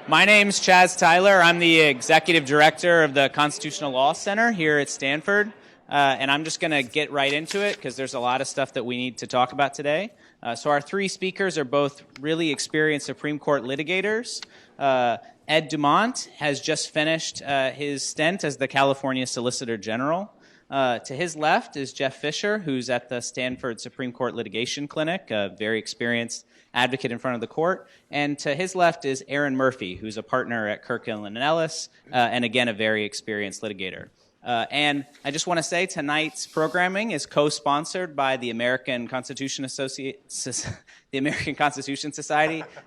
My name's Chaz Tyler. I'm the Executive Director of the Constitutional Law Center here at Stanford. And I'm just going to get right into it because there's a lot of stuff that we need to talk about today. So our three speakers are both really experienced Supreme Court litigators. Edie Dumont has just finished his stint as the California Solicitor General. To his left is Jeff Fisher, who's at the Stanford Supreme Court Litigation Clinic, a very experienced advocate in front of the court. And to his left is Erin Murphy, who's a partner at Kirkland and Ellis, and again, a very experienced litigator. And I just want to say tonight's programming is co-sponsored by the American Constitution Society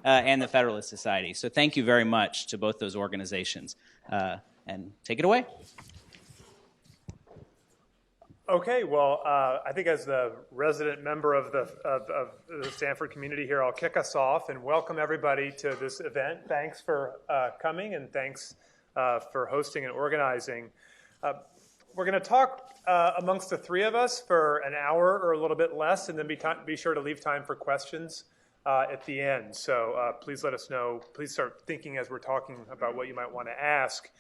and the Federalist Society. So thank you very much to both those organizations. And take it away. Okay, well, I think as the resident member of the Stanford community here, I'll kick us off and welcome everybody to this event. Thanks for coming and thanks for hosting and organizing. We're going to talk amongst the three of us for an hour or a little bit less, and then be sure to leave time for questions at the end. So please let us know. Please start thinking as we're talking about what you might want to ask.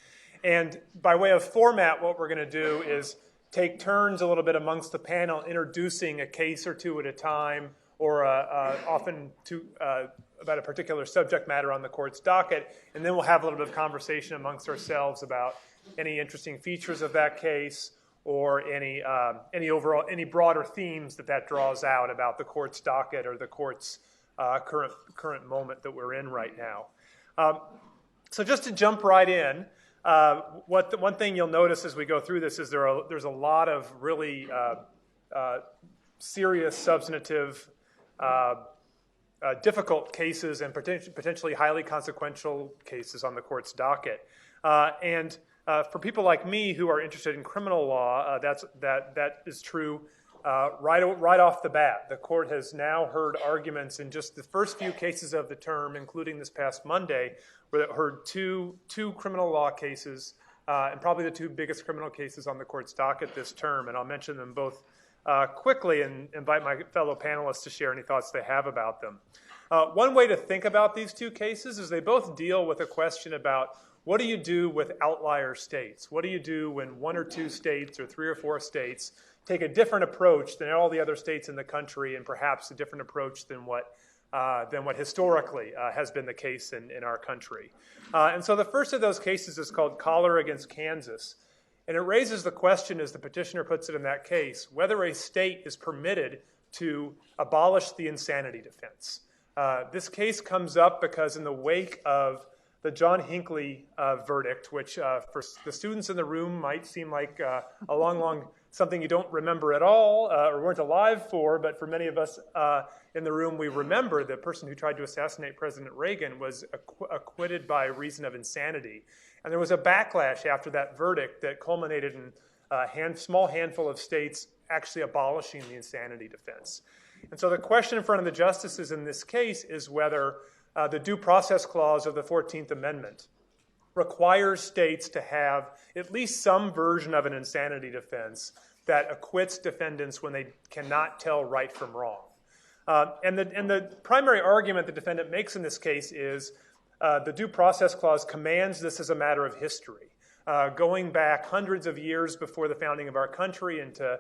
And by way of format, what we're going to do is take turns a little bit amongst the panel, introducing a case or two at a time, or often about a particular subject matter on the court's docket, and then we'll have a little bit of conversation amongst ourselves about any interesting features of that case, or any broader themes that draws out about the court's docket or the court's current moment that we're in right now. So just to jump right in. One thing you'll notice as we go through this is there's a lot of really serious, substantive, difficult cases and potentially highly consequential cases on the court's docket. And for people like me who are interested in criminal law, that is true right off the bat. The court has now heard arguments in just the first few cases of the term, including this past Monday, where it heard two criminal law cases, and probably the two biggest criminal cases on the court's docket this term. And I'll mention them both quickly and invite my fellow panelists to share any thoughts they have about them. One way to think about these two cases is they both deal with a question about what do you do with outlier states? What do you do when one or two states or three or four states take a different approach than all the other states in the country, and perhaps a different approach than what historically has been the case in our country. And so the first of those cases is called Collar against Kansas. And it raises the question, as the petitioner puts it in that case, whether a state is permitted to abolish the insanity defense. This case comes up because in the wake of the John Hinckley verdict, which for the students in the room might seem like a long something you don't remember at all or weren't alive for, but for many of us in the room, we remember the person who tried to assassinate President Reagan was acquitted by reason of insanity. And there was a backlash after that verdict that culminated in a small handful of states actually abolishing the insanity defense. And so the question in front of the justices in this case is whether the Due Process Clause of the 14th Amendment requires states to have at least some version of an insanity defense that acquits defendants when they cannot tell right from wrong. And the primary argument the defendant makes in this case is the Due Process Clause commands this as a matter of history, going back hundreds of years before the founding of our country into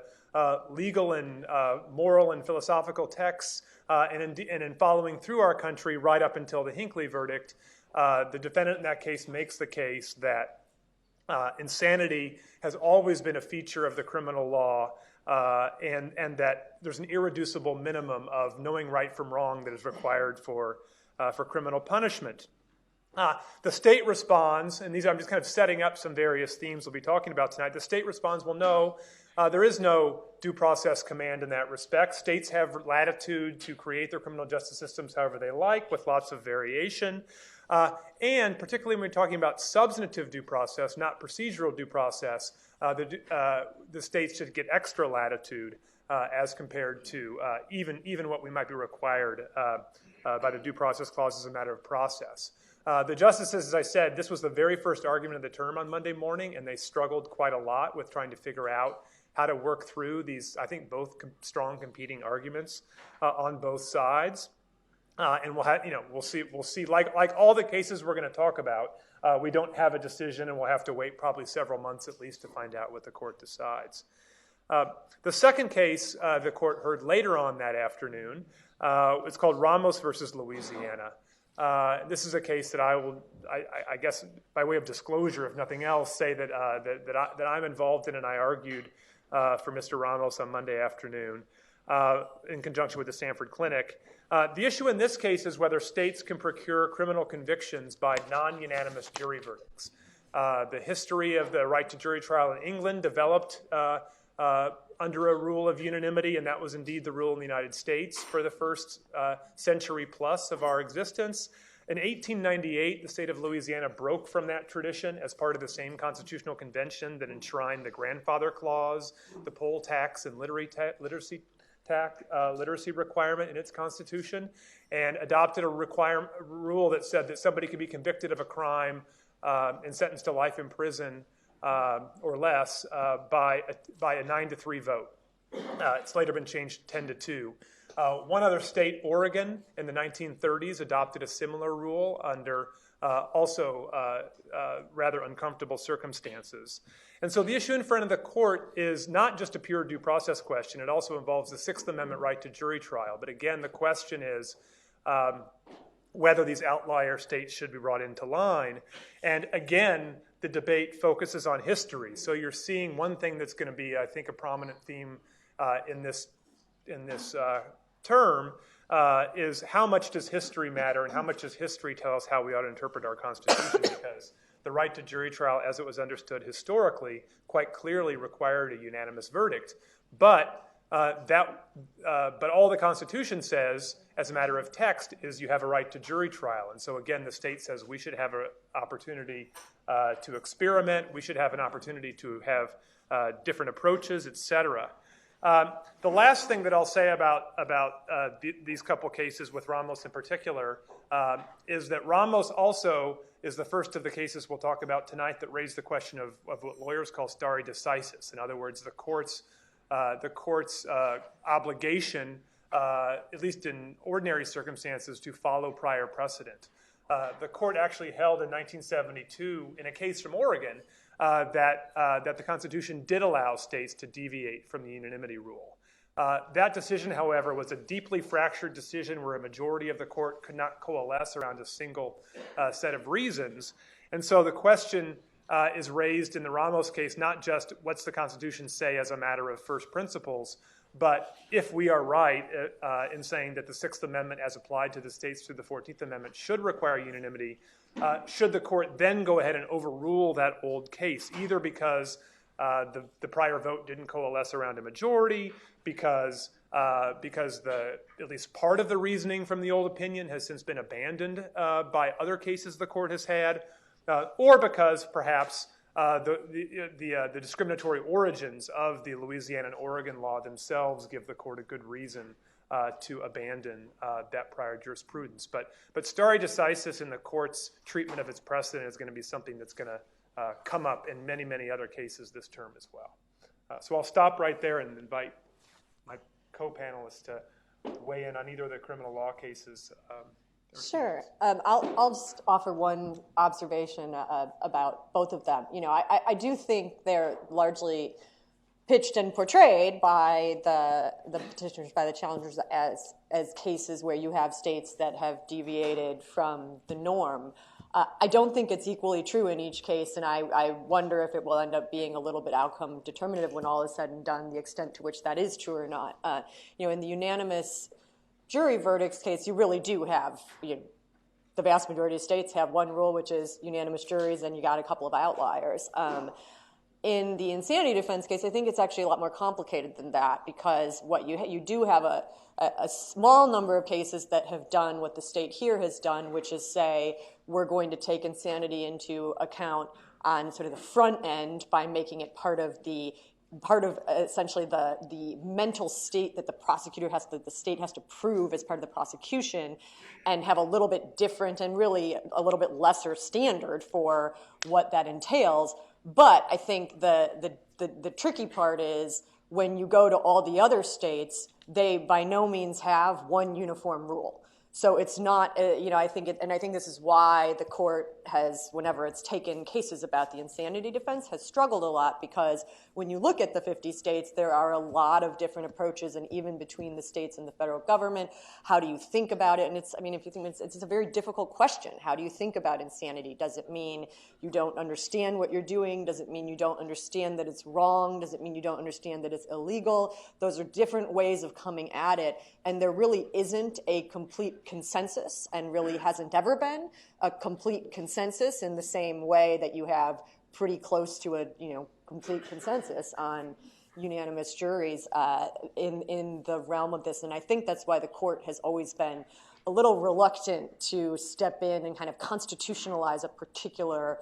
legal and moral and philosophical texts, and in following through our country right up until the Hinckley verdict. The defendant in that case makes the case that insanity has always been a feature of the criminal law, and that there's an irreducible minimum of knowing right from wrong that is required for criminal punishment. The state responds, and these I'm just kind of setting up some various themes we'll be talking about tonight. The state responds, well, no, there is no due process command in that respect. States have latitude to create their criminal justice systems however they like, with lots of variation. And particularly when we're talking about substantive due process, not procedural due process, the states should get extra latitude as compared to even what we might be required by the Due Process Clause as a matter of process. The justices, as I said, this was the very first argument of the term on Monday morning, and they struggled quite a lot with trying to figure out how to work through these, I think, both strong competing arguments on both sides. And we'll see. Like all the cases we're going to talk about, we don't have a decision, and we'll have to wait probably several months at least to find out what the court decides. The second case the court heard later on that afternoon, it's called Ramos versus Louisiana. This is a case that I guess by way of disclosure, if nothing else, say that I'm involved in, and I argued for Mr. Ramos on Monday afternoon in conjunction with the Stanford Clinic. The issue in this case is whether states can procure criminal convictions by non-unanimous jury verdicts. The history of the right to jury trial in England developed under a rule of unanimity, and that was indeed the rule in the United States for the first century plus of our existence. In 1898, the state of Louisiana broke from that tradition as part of the same constitutional convention that enshrined the grandfather clause, the poll tax, and literacy requirement in its constitution, and adopted a rule that said that somebody could be convicted of a crime and sentenced to life in prison or less by a 9-3 vote. It's later been changed 10-2. One other state, Oregon, in the 1930s adopted a similar rule under also rather uncomfortable circumstances. And so the issue in front of the court is not just a pure due process question. It also involves the Sixth Amendment right to jury trial. But again, the question is whether these outlier states should be brought into line. And again, the debate focuses on history. So you're seeing one thing that's going to be, I think, a prominent theme in this term is how much does history matter, and how much does history tell us how we ought to interpret our Constitution? Because the right to jury trial, as it was understood historically, quite clearly required a unanimous verdict. But all the Constitution says, as a matter of text, is you have a right to jury trial. And so again, the state says we should have an opportunity to experiment. We should have an opportunity to have different approaches, etc. The last thing that I'll say about these couple cases with Ramos in particular is that Ramos also is the first of the cases we'll talk about tonight that raised the question of what lawyers call stare decisis. In other words, the court's obligation, at least in ordinary circumstances, to follow prior precedent. The court actually held in 1972 in a case from Oregon that the Constitution did allow states to deviate from the unanimity rule. That decision, however, was a deeply fractured decision where a majority of the court could not coalesce around a single set of reasons. And so the question is raised in the Ramos case, not just what's the Constitution say as a matter of first principles, but if we are right in saying that the Sixth Amendment as applied to the states through the 14th Amendment should require unanimity, should the court then go ahead and overrule that old case, either because the prior vote didn't coalesce around a majority, because at least part of the reasoning from the old opinion has since been abandoned by other cases the court has had, or because perhaps the discriminatory origins of the Louisiana and Oregon law themselves give the court a good reason to abandon that prior jurisprudence. But stare decisis in the court's treatment of its precedent is going to be something that's going to come up in many, many other cases this term as well. So I'll stop right there and invite my co-panelists to weigh in on either of the criminal law cases. Sure. I'll just offer one observation about both of them. I do think they're largely pitched and portrayed by the petitioners, by the challengers, as cases where you have states that have deviated from the norm. I don't think it's equally true in each case, and I wonder if it will end up being a little bit outcome determinative when all is said and done, the extent to which that is true or not. In the unanimous jury verdicts case, you really do have, the vast majority of states have one rule, which is unanimous juries, and you got a couple of outliers. In the insanity defense case, I think it's actually a lot more complicated than that, because what you do have a small number of cases that have done what the state here has done, which is say we're going to take insanity into account on sort of the front end by making it part of essentially the mental state that the state has to prove as part of the prosecution, and have a little bit different and really a little bit lesser standard for what that entails. But I think the tricky part is when you go to all the other states, they by no means have one uniform rule. So it's not, I think this is why the court has, whenever it's taken cases about the insanity defense, has struggled a lot, because when you look at the 50 states, there are a lot of different approaches, and even between the states and the federal government, how do you think about it? And if you think it's a very difficult question. How do you think about insanity? Does it mean you don't understand what you're doing? Does it mean you don't understand that it's wrong? Does it mean you don't understand that it's illegal? Those are different ways of coming at it, and there really isn't a complete consensus, and really hasn't ever been a complete consensus in the same way that you have pretty close to a complete consensus on unanimous juries in the realm of this. And I think that's why the court has always been a little reluctant to step in and kind of constitutionalize a particular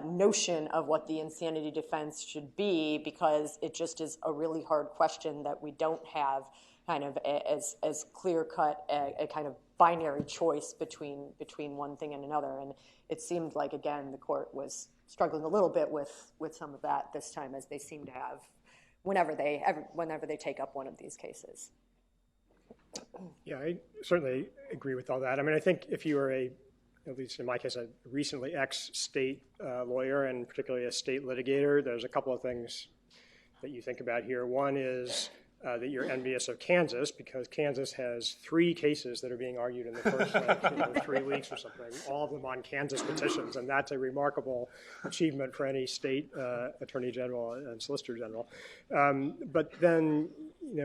notion of what the insanity defense should be, because it just is a really hard question that we don't have kind of as clear-cut a kind of binary choice between one thing and another. And it seemed like, again, the court was struggling a little bit with some of that this time, as they seem to have whenever they take up one of these cases. Yeah, I certainly agree with all that. I mean, I think if you are at least in my case, a recently ex-state lawyer, and particularly a state litigator, there's a couple of things that you think about here. One is that you're envious of Kansas, because Kansas has 3 cases that are being argued in the first 3 weeks or something, all of them on Kansas petitions, and that's a remarkable achievement for any state attorney general and solicitor general. But then,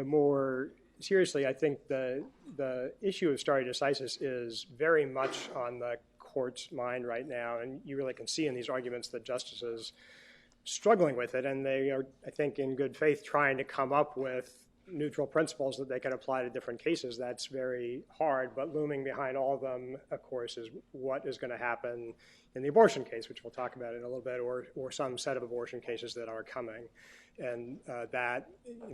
more seriously, I think the issue of stare decisis is very much on the court's mind right now, and you really can see in these arguments that justices struggling with it, and they are, I think, in good faith trying to come up with neutral principles that they can apply to different cases. That's very hard, but looming behind all of them, of course, is what is going to happen in the abortion case, which we'll talk about in a little bit, or some set of abortion cases that are coming. And that,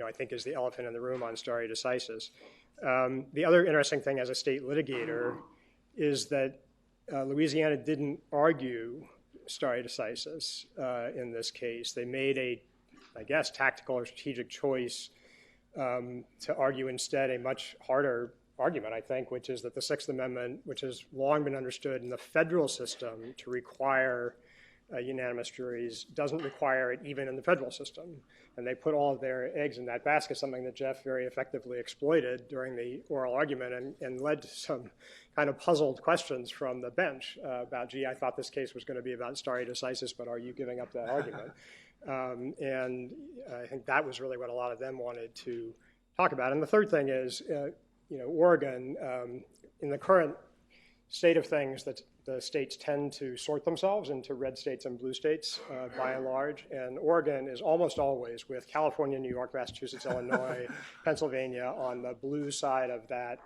I think, is the elephant in the room on stare decisis. The other interesting thing as a state litigator is that Louisiana didn't argue stare decisis in this case. They made a, I guess, tactical or strategic choice to argue instead a much harder argument, I think, which is that the Sixth Amendment, which has long been understood in the federal system to require unanimous juries, doesn't require it even in the federal system. And they put all of their eggs in that basket, something that Jeff very effectively exploited during the oral argument, and led to some kind of puzzled questions from the bench about, gee, I thought this case was going to be about stare decisis, but are you giving up that argument? And I think that was really what a lot of them wanted to talk about. And the third thing is, Oregon, in the current state of things, that the states tend to sort themselves into red states and blue states by and large. And Oregon is almost always, with California, New York, Massachusetts, Illinois, Pennsylvania, on the blue side of that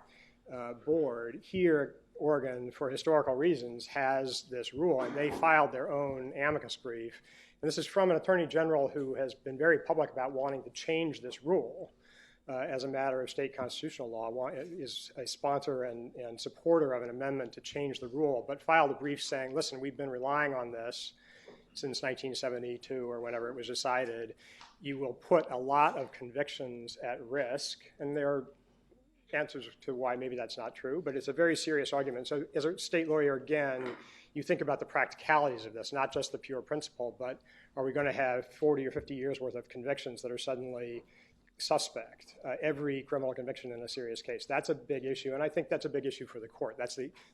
board. Here, Oregon, for historical reasons, has this rule, and they filed their own amicus brief. And this is from an attorney general who has been very public about wanting to change this rule as a matter of state constitutional law, is a sponsor and supporter of an amendment to change the rule, but filed a brief saying, listen, we've been relying on this since 1972 or whenever it was decided. You will put a lot of convictions at risk, and there are answers to why maybe that's not true, but it's a very serious argument. So as a state lawyer, again, you think about the practicalities of this, not just the pure principle, but are we going to have 40 or 50 years worth of convictions that are suddenly suspect? Every criminal conviction in a serious case. That's a big issue, and I think that's a big issue for the court.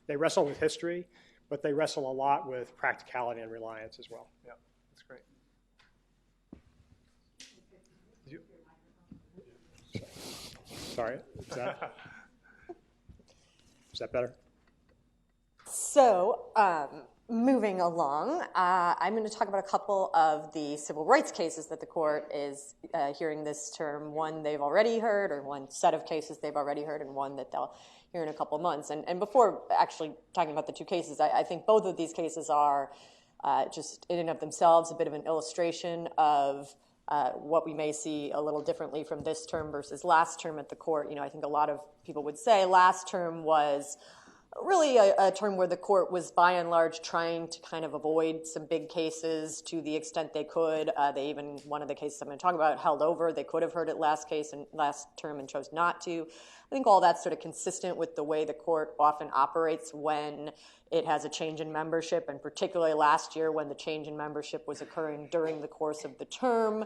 They wrestle with history, but they wrestle a lot with practicality and reliance as well. Yeah, that's great. Sorry, is that better? So, moving along, I'm going to talk about a couple of the civil rights cases that the court is hearing this term. One they've already heard, or one set of cases they've already heard, and one that they'll hear in a couple of months. And before actually talking about the two cases, I think both of these cases are just in and of themselves a bit of an illustration of what we may see a little differently from this term versus last term at the court. I think a lot of people would say last term was really a term where the court was by and large trying to kind of avoid some big cases to the extent they could. They even, one of the cases I'm going to talk about, held over. They could have heard it last term and chose not to. I think all that's sort of consistent with the way the court often operates when it has a change in membership, and particularly last year when the change in membership was occurring during the course of the term.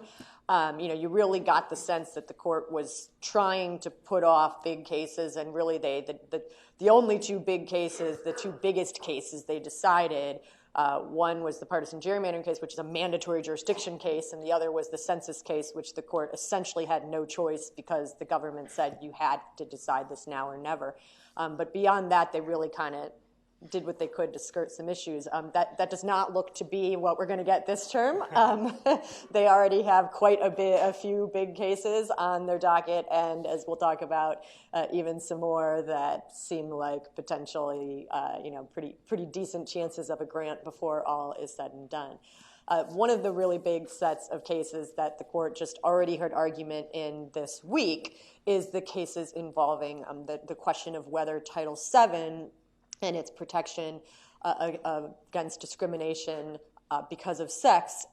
You really got the sense that the court was trying to put off big cases, and really the only two big cases, the two biggest cases they decided, one was the partisan gerrymandering case, which is a mandatory jurisdiction case, and the other was the census case, which the court essentially had no choice because the government said you had to decide this now or never. But beyond that, they really kind of did what they could to skirt some issues. That does not look to be what we're going to get this term. They already have quite a few big cases on their docket, and as we'll talk about, even some more that seem like potentially, pretty decent chances of a grant before all is said and done. One of the really big sets of cases that the court just already heard argument in this week is the cases involving the question of whether Title VII and its protection against discrimination because of sex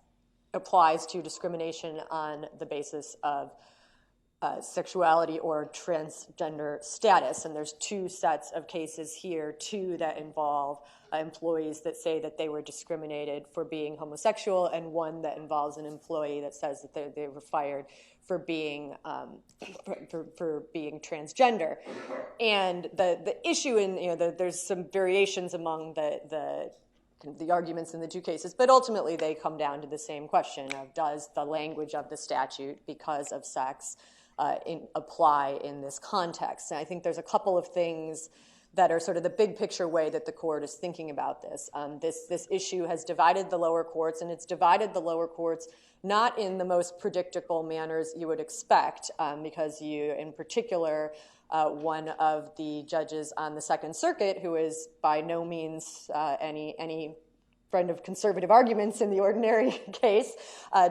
applies to discrimination on the basis of sexuality or transgender status. And there's two sets of cases here, two that involve employees that say that they were discriminated for being homosexual, and one that involves an employee that says that they were fired for being for being transgender. And the issue in there's some variations among the arguments in the two cases, but ultimately they come down to the same question of does the language of the statute because of sex apply in this context. And I think there's a couple of things that are sort of the big picture way that the court is thinking about this. This issue has divided the lower courts, and it's divided the lower courts not in the most predictable manners you would expect, because in particular, one of the judges on the Second Circuit, who is by no means any friend of conservative arguments in the ordinary case,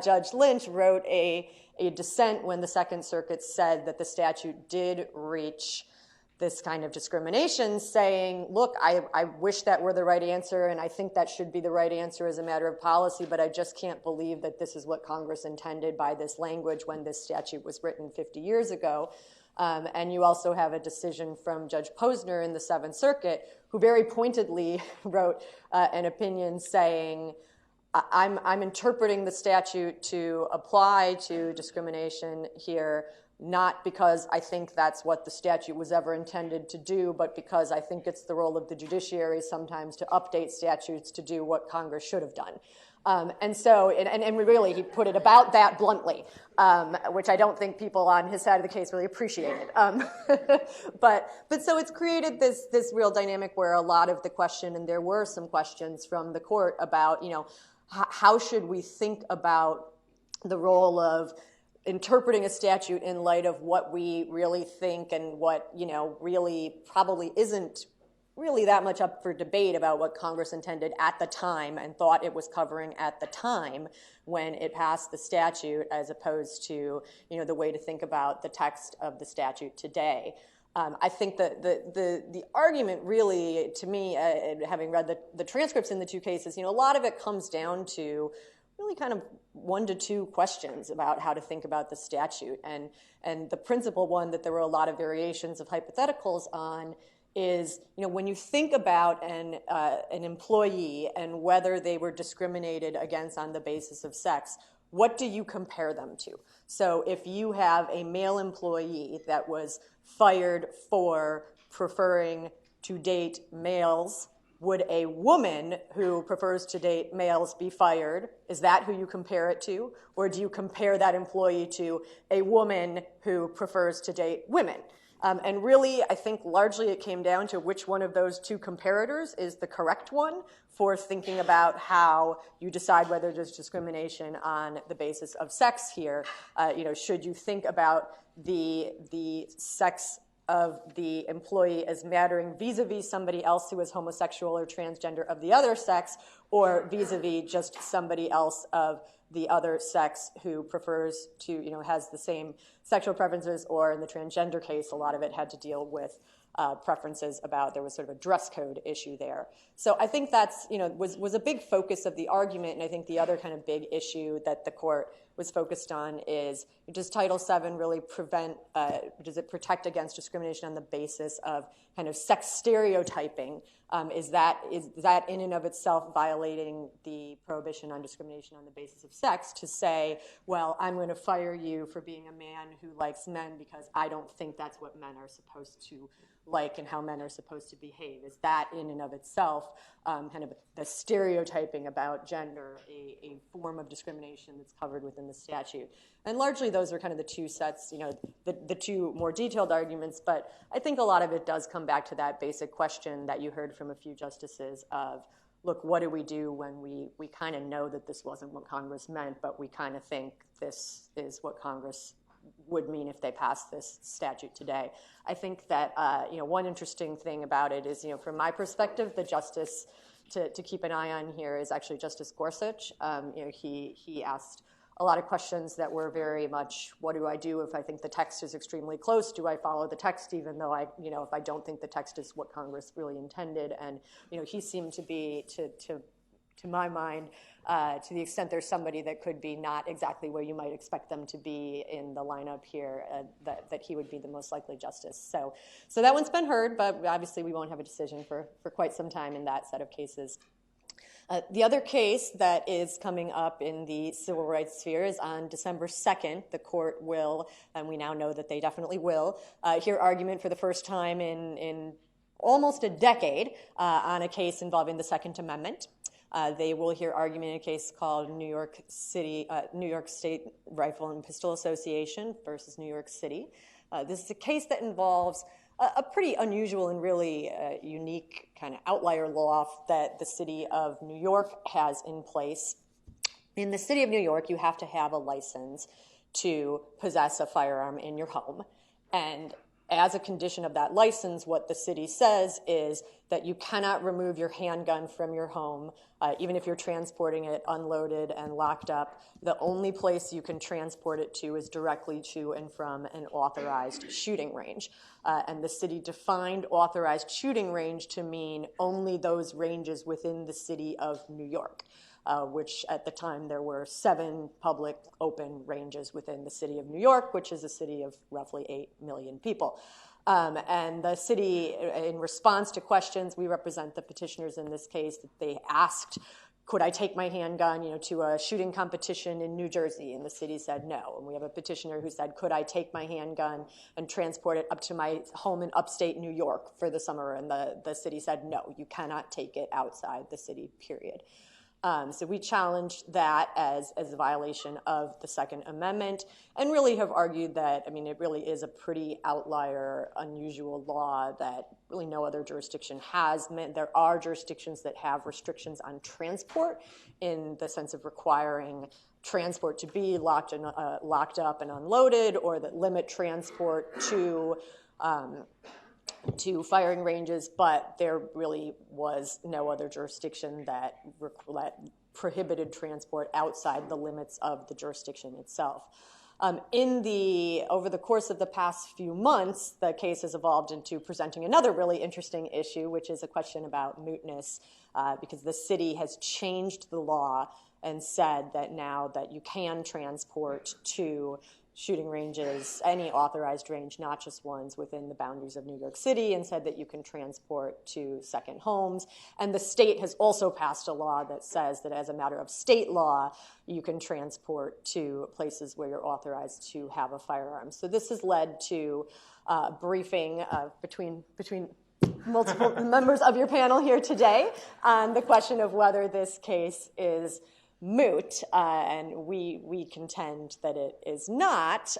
Judge Lynch wrote a dissent when the Second Circuit said that the statute did reach this kind of discrimination, saying, look, I wish that were the right answer, and I think that should be the right answer as a matter of policy, but I just can't believe that this is what Congress intended by this language when this statute was written 50 years ago. And you also have a decision from Judge Posner in the Seventh Circuit, who very pointedly wrote an opinion saying, I'm interpreting the statute to apply to discrimination here, not because I think that's what the statute was ever intended to do, but because I think it's the role of the judiciary sometimes to update statutes to do what Congress should have done. And really, he put it about that bluntly, which I don't think people on his side of the case really appreciated. But so it's created this real dynamic where a lot of the question, and there were some questions from the court about, how should we think about the role of interpreting a statute in light of what we really think and what, really probably isn't really that much up for debate about what Congress intended at the time and thought it was covering at the time when it passed the statute, as opposed to, the way to think about the text of the statute today. I think that the argument really, to me, having read the transcripts in the two cases, a lot of it comes down to really kind of 1 to 2 questions about how to think about the statute. And the principal one that there were a lot of variations of hypotheticals on is, when you think about an employee and whether they were discriminated against on the basis of sex, what do you compare them to? So if you have a male employee that was fired for preferring to date males, would a woman who prefers to date males be fired? Is that who you compare it to? Or do you compare that employee to a woman who prefers to date women? And really, I think largely it came down to which one of those two comparators is the correct one for thinking about how you decide whether there's discrimination on the basis of sex here. Should you think about the sex of the employee as mattering vis-a-vis somebody else who is homosexual or transgender of the other sex, or vis-a-vis just somebody else of the other sex who prefers to, has the same sexual preferences, or in the transgender case, a lot of it had to deal with preferences about, there was sort of a dress code issue there. So I think that's, was a big focus of the argument, and I think the other kind of big issue that the court was focused on is, does Title VII really does it protect against discrimination on the basis of kind of sex stereotyping? Is that in and of itself violating the prohibition on discrimination on the basis of sex to say, well, I'm going to fire you for being a man who likes men because I don't think that's what men are supposed to like and how men are supposed to behave? Is that in and of itself kind of the stereotyping about gender, a form of discrimination that's covered within the statute? And largely those are kind of the two sets, the two more detailed arguments, but I think a lot of it does come back to that basic question that you heard from a few justices of, look, what do we do when we kind of know that this wasn't what Congress meant, but we kind of think this is what Congress would mean if they passed this statute today? I think that one interesting thing about it is, from my perspective, the justice to keep an eye on here is actually Justice Gorsuch. He asked a lot of questions that were very much, what do I do if I think the text is extremely close? Do I follow the text even though if I don't think the text is what Congress really intended? And he seemed to be, to my mind, to the extent there's somebody that could be not exactly where you might expect them to be in the lineup here, that he would be the most likely justice. So that one's been heard, but obviously we won't have a decision for quite some time in that set of cases. The other case that is coming up in the civil rights sphere is on December 2nd. The court will, and we now know that they definitely will, hear argument for the first time in almost a decade on a case involving the Second Amendment. They will hear argument in a case called New York State Rifle and Pistol Association versus New York City. This is a case that involves a pretty unusual and really unique kind of outlier law that the city of New York has in place. In the city of New York, you have to have a license to possess a firearm in your home. And as a condition of that license, what the city says is that you cannot remove your handgun from your home, even if you're transporting it unloaded and locked up. The only place you can transport it to is directly to and from an authorized shooting range. And the city defined authorized shooting range to mean only those ranges within the city of New York, which at the time there were 7 public open ranges within the city of New York, which is a city of roughly 8 million people. And the city, in response to questions, we represent the petitioners in this case, that they asked, could I take my handgun, to a shooting competition in New Jersey? And the city said no. And we have a petitioner who said, could I take my handgun and transport it up to my home in upstate New York for the summer? And the city said, no, you cannot take it outside the city, period. So we challenged that as a violation of the Second Amendment and really have argued that, it really is a pretty outlier, unusual law that really no other jurisdiction has. There are jurisdictions that have restrictions on transport in the sense of requiring transport to be locked up and unloaded, or that limit transport to firing ranges, but there really was no other jurisdiction that prohibited transport outside the limits of the jurisdiction itself. Over the course of the past few months, the case has evolved into presenting another really interesting issue, which is a question about mootness, because the city has changed the law and said that now that you can transport to shooting ranges, any authorized range, not just ones within the boundaries of New York City, and said that you can transport to second homes. And the state has also passed a law that says that as a matter of state law, you can transport to places where you're authorized to have a firearm. So this has led to a briefing between multiple members of your panel here today on the question of whether this case is moot, and we contend that it is not.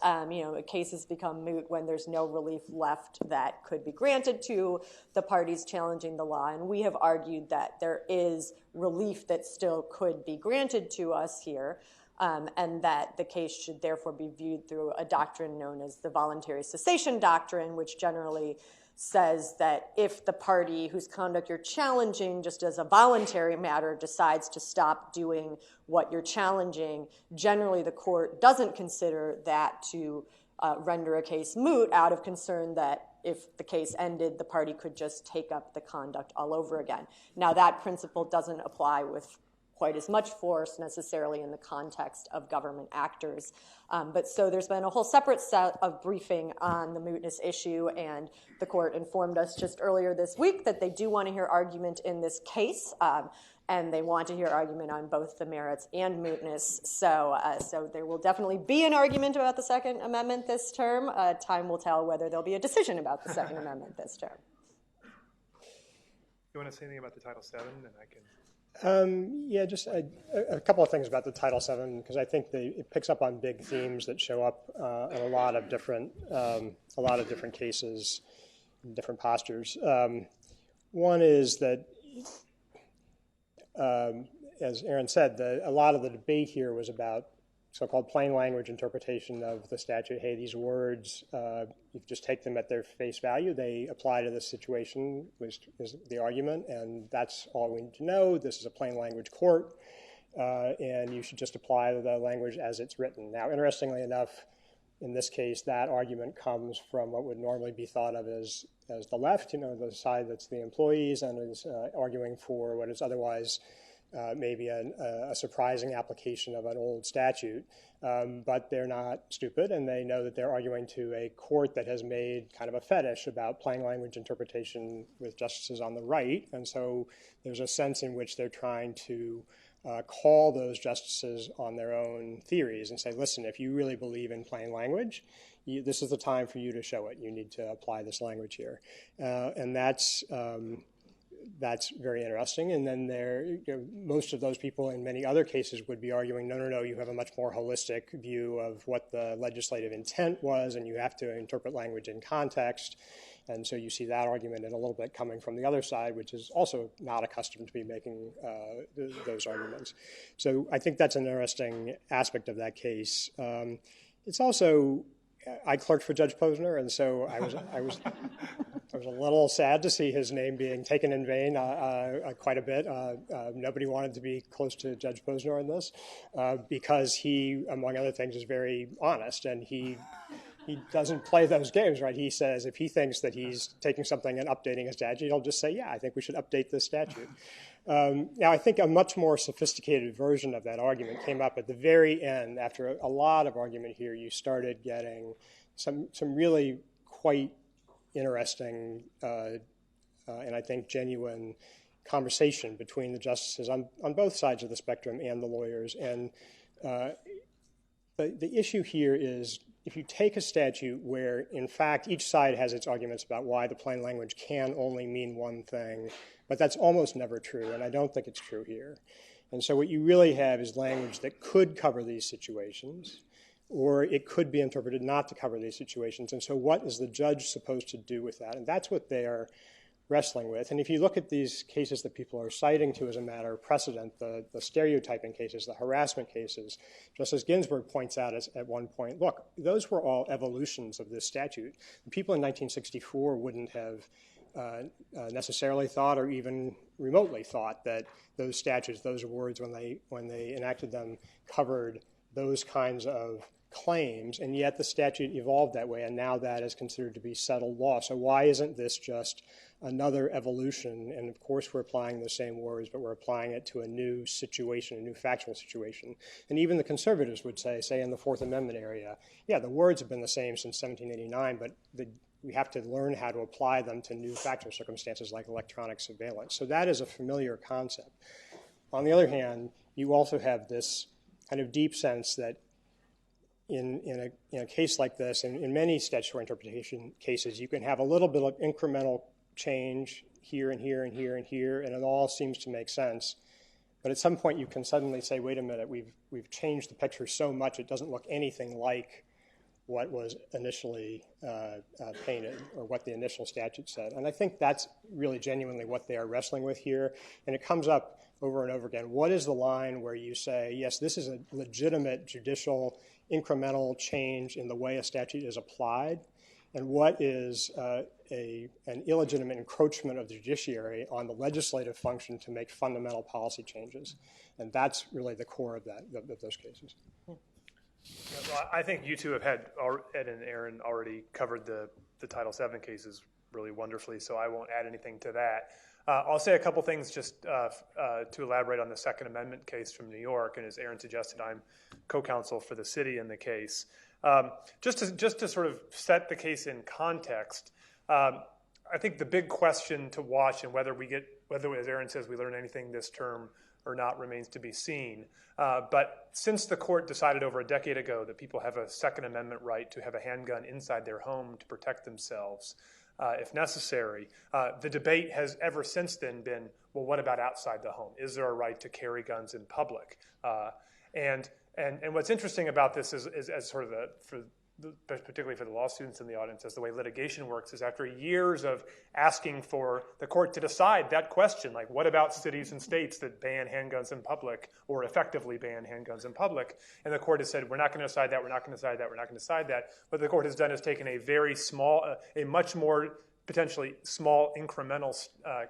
Cases become moot when there's no relief left that could be granted to the parties challenging the law, and we have argued that there is relief that still could be granted to us here, and that the case should therefore be viewed through a doctrine known as the Voluntary Cessation Doctrine, which generally says that if the party whose conduct you're challenging, just as a voluntary matter, decides to stop doing what you're challenging, generally the court doesn't consider that to render a case moot, out of concern that if the case ended, the party could just take up the conduct all over again. Now, that principle doesn't apply with quite as much force necessarily in the context of government actors. But so there's been a whole separate set of briefing on the mootness issue, and the court informed us just earlier this week that they do want to hear argument in this case, and they want to hear argument on both the merits and mootness. So there will definitely be an argument about the Second Amendment this term. Time will tell whether there'll be a decision about the Second Amendment this term. You want to say anything about the Title VII, and I can. Yeah, just a couple of things about the Title VII, because I think it picks up on big themes that show up in a lot of different cases, different postures. One is that, as Erin said, a lot of the debate here was about so-called plain language interpretation of the statute. Hey, these words, you just take them at their face value. They apply to this situation, is the argument, and that's all we need to know. This is a plain language court, and you should just apply the language as it's written. Now, interestingly enough, in this case, that argument comes from what would normally be thought of as the left, the side that's the employees and is arguing for what is otherwise maybe a surprising application of an old statute, but they're not stupid, and they know that they're arguing to a court that has made kind of a fetish about plain language interpretation with justices on the right, and so there's a sense in which they're trying to call those justices on their own theories and say, listen, if you really believe in plain language, this is the time for you to show it. You need to apply this language here, and that's very interesting. And then most of those people in many other cases would be arguing, no, you have a much more holistic view of what the legislative intent was, and you have to interpret language in context. And so you see that argument in a little bit coming from the other side, which is also not accustomed to be making those arguments. So I think that's an interesting aspect of that case. It's also, I clerked for Judge Posner, and so I was a little sad to see his name being taken in vain quite a bit. Nobody wanted to be close to Judge Posner in this because he, among other things, is very honest, and he doesn't play those games, right? He says if he thinks that he's taking something and updating a statute, he'll just say, yeah, I think we should update this statute. Now, I think a much more sophisticated version of that argument came up at the very end. After a lot of argument here, you started getting some really quite interesting and I think genuine conversation between the justices on both sides of the spectrum and the lawyers. And the issue here is if you take a statute where, in fact, each side has its arguments about why the plain language can only mean one thing, but that's almost never true, and I don't think it's true here. And so what you really have is language that could cover these situations, or it could be interpreted not to cover these situations. And so what is the judge supposed to do with that? And that's what they are wrestling with. And if you look at these cases that people are citing to as a matter of precedent, the stereotyping cases, the harassment cases, Justice Ginsburg points out at one point, look, those were all evolutions of this statute. The people in 1964 wouldn't have necessarily thought or even remotely thought that those statutes, those words, when they enacted them, covered those kinds of claims, and yet the statute evolved that way, and now that is considered to be settled law. So why isn't this just another evolution? And of course we're applying the same words, but we're applying it to a new situation, a new factual situation. And even the conservatives would say in the Fourth Amendment area, yeah, the words have been the same since 1789, but we have to learn how to apply them to new factual circumstances like electronic surveillance. So that is a familiar concept. On the other hand, you also have this kind of deep sense that in a case like this, in many statutory interpretation cases, you can have a little bit of incremental change here and here and here and here, and it all seems to make sense. But at some point, you can suddenly say, wait a minute, we've changed the picture so much it doesn't look anything like what was initially painted or what the initial statute said. And I think that's really genuinely what they are wrestling with here. And it comes up over and over again. What is the line where you say, yes, this is a legitimate judicial incremental change in the way a statute is applied, and what is an illegitimate encroachment of the judiciary on the legislative function to make fundamental policy changes? And that's really the core of those cases. Yeah, well, I think you two have had, Ed and Erin, already covered the Title VII cases really wonderfully, so I won't add anything to that. I'll say a couple things just to elaborate on the Second Amendment case from New York, and as Erin suggested, I'm co-counsel for the city in the case. Just to sort of set the case in context, I think the big question to watch, and whether, as Erin says, we learn anything this term or not remains to be seen. But since the court decided over a decade ago that people have a Second Amendment right to have a handgun inside their home to protect themselves, if necessary, the debate has ever since then been, well, what about outside the home? Is there a right to carry guns in public? And what's interesting about this is as sort of particularly for the law students in the audience, as the way litigation works, is after years of asking for the court to decide that question, like what about cities and states that ban handguns in public or effectively ban handguns in public? And the court has said, we're not going to decide that, we're not going to decide that, we're not going to decide that. What the court has done is taken a very small, a much more potentially small incremental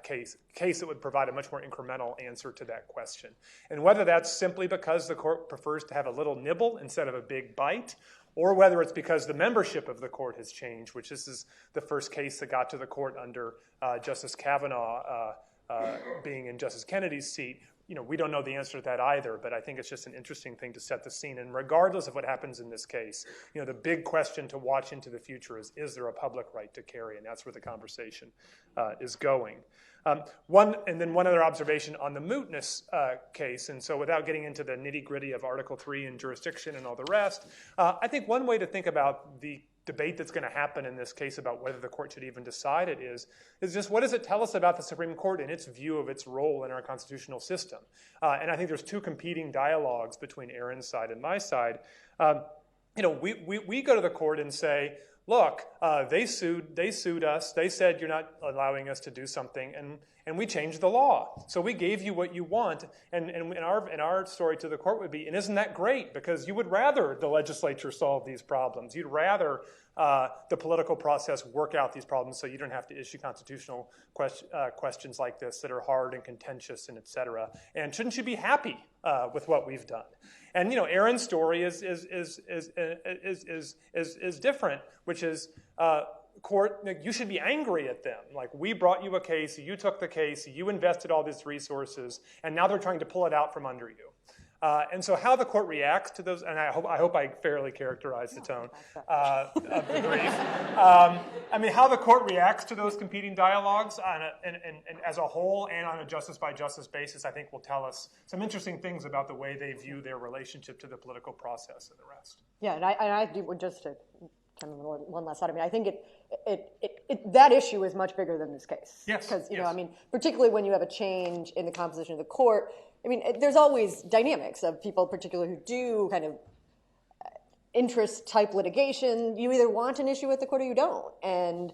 case that would provide a much more incremental answer to that question. And whether that's simply because the court prefers to have a little nibble instead of a big bite, or whether it's because the membership of the court has changed, which this is the first case that got to the court under Justice Kavanaugh being in Justice Kennedy's seat. We don't know the answer to that either, but I think it's just an interesting thing to set the scene. And regardless of what happens in this case, the big question to watch into the future is there a public right to carry? And that's where the conversation is going. One other observation on the mootness case, and so without getting into the nitty-gritty of Article 3 and jurisdiction and all the rest, I think one way to think about the debate that's going to happen in this case about whether the court should even decide it is just what does it tell us about the Supreme Court and its view of its role in our constitutional system? And I think there's two competing dialogues between Erin's side and my side. We go to the court and say, look, they sued us. They said you're not allowing us to do something, and we changed the law. So we gave you what you want, and our story to the court would be, and isn't that great? Because you would rather the legislature solve these problems. You'd rather the political process work out these problems so you don't have to issue constitutional questions like this that are hard and contentious and et cetera. And shouldn't you be happy with what we've done? And Erin's story is different, which is court. You should be angry at them. Like, we brought you a case, you took the case, you invested all these resources, and now they're trying to pull it out from under you. And so how the court reacts to those, and I hope I fairly characterized the tone of the brief. How the court reacts to those competing dialogues and as a whole and on a justice-by-justice basis, I think will tell us some interesting things about the way they view their relationship to the political process and the rest. Yeah, and I do, just to kind of one last thought. I think that issue is much bigger than this case. Yes. Because particularly when you have a change in the composition of the court. There's always dynamics of people, particularly who do kind of interest-type litigation. You either want an issue with the court or you don't. And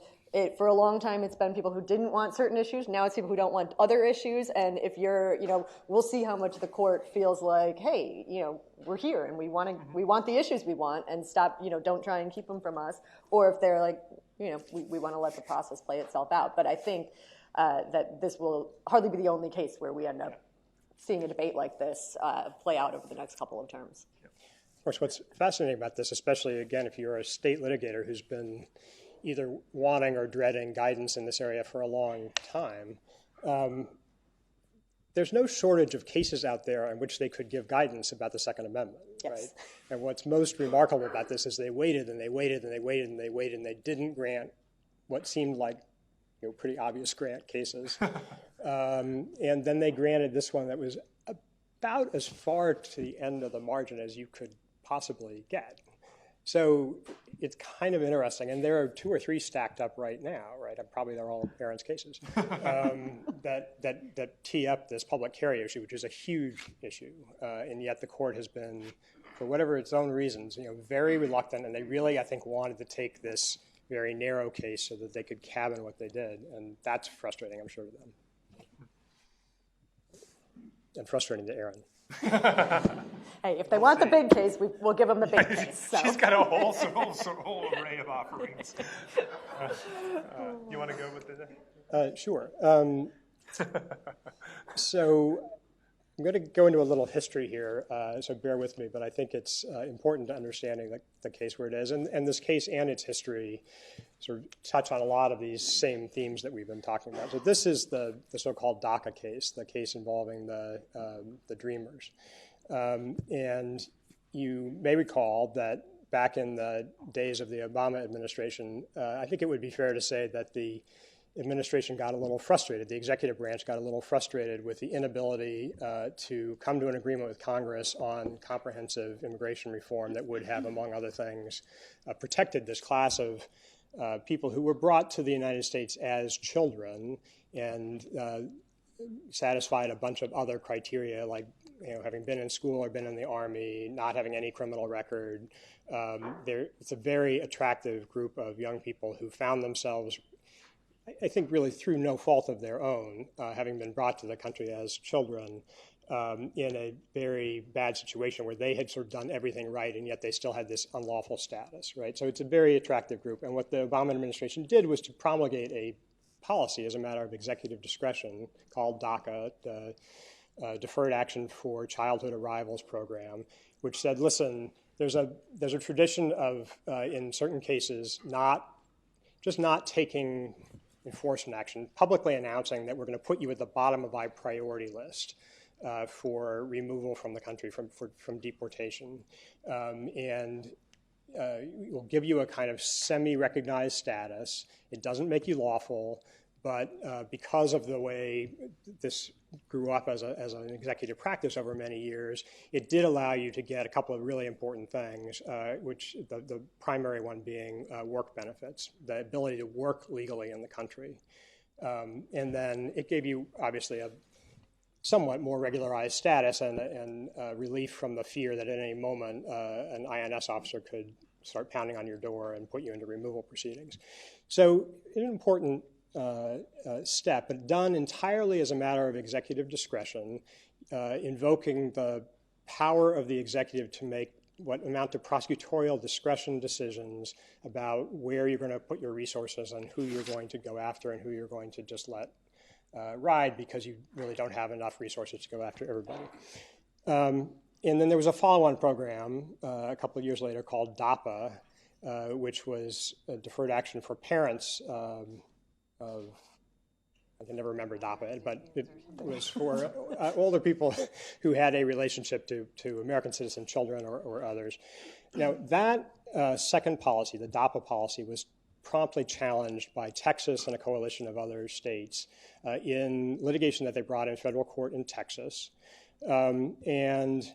for a long time, it's been people who didn't want certain issues. Now it's people who don't want other issues. And if you're, we'll see how much the court feels like, hey, we're here and we want the issues we want, and stop, don't try and keep them from us. Or if they're like, we want to let the process play itself out. But I think that this will hardly be the only case where we end up seeing a debate like this play out over the next couple of terms. Of course, what's fascinating about this, especially, again, if you're a state litigator who's been either wanting or dreading guidance in this area for a long time, there's no shortage of cases out there in which they could give guidance about the Second Amendment, yes. Right? And what's most remarkable about this is they waited and they waited and they waited and they waited and they didn't grant what seemed like pretty obvious grant cases. And then they granted this one that was about as far to the end of the margin as you could possibly get. So it's kind of interesting. And there are 2 or 3 stacked up right now, right? Probably they're all Erin's cases, that tee up this public carry issue, which is a huge issue. And yet the court has been, for whatever its own reasons, very reluctant. And they really, I think, wanted to take this very narrow case so that they could cabin what they did. And that's frustrating, I'm sure, to them. And frustrating to Erin. Hey, if they want the big case, we'll give them the big case. So. She's got a whole array of offerings. You want to go with the? Sure. So I'm going to go into a little history here, so bear with me, but I think it's important to understanding the case where it is. And this case and its history sort of touch on a lot of these same themes that we've been talking about. So this is the so-called Daca case, the case involving the Dreamers. And you may recall that back in the days of the Obama administration, I think it would be fair to say that the administration got a little frustrated. The executive branch got a little frustrated with the inability to come to an agreement with Congress on comprehensive immigration reform that would have, among other things, protected this class of people who were brought to the United States as children and satisfied a bunch of other criteria, like having been in school or been in the Army, not having any criminal record. It's a very attractive group of young people who found themselves, I think really through no fault of their own, having been brought to the country as children in a very bad situation where they had sort of done everything right and yet they still had this unlawful status, right? So it's a very attractive group. And what the Obama administration did was to promulgate a policy as a matter of executive discretion called DACA, the Deferred Action for Childhood Arrivals Program, which said, listen, there's a tradition of, in certain cases, not taking enforcement action, publicly announcing that we're going to put you at the bottom of our priority list for removal from the country, from deportation. And we'll give you a kind of semi-recognized status. It doesn't make you lawful, but because of the way this grew up as an executive practice over many years, it did allow you to get a couple of really important things, which the primary one being work benefits, the ability to work legally in the country. And then it gave you, obviously, a somewhat more regularized status and relief from the fear that at any moment an INS officer could start pounding on your door and put you into removal proceedings. So an important step, but done entirely as a matter of executive discretion, invoking the power of the executive to make what amount to prosecutorial discretion decisions about where you're going to put your resources and who you're going to go after and who you're going to just let ride because you really don't have enough resources to go after everybody. And then there was a follow-on program a couple of years later called DAPA, which was a deferred action for parents of, I can never remember DAPA, but it was for older people who had a relationship to American citizen children or others. Now, that second policy, the DAPA policy, was promptly challenged by Texas and a coalition of other states in litigation that they brought in federal court in Texas. And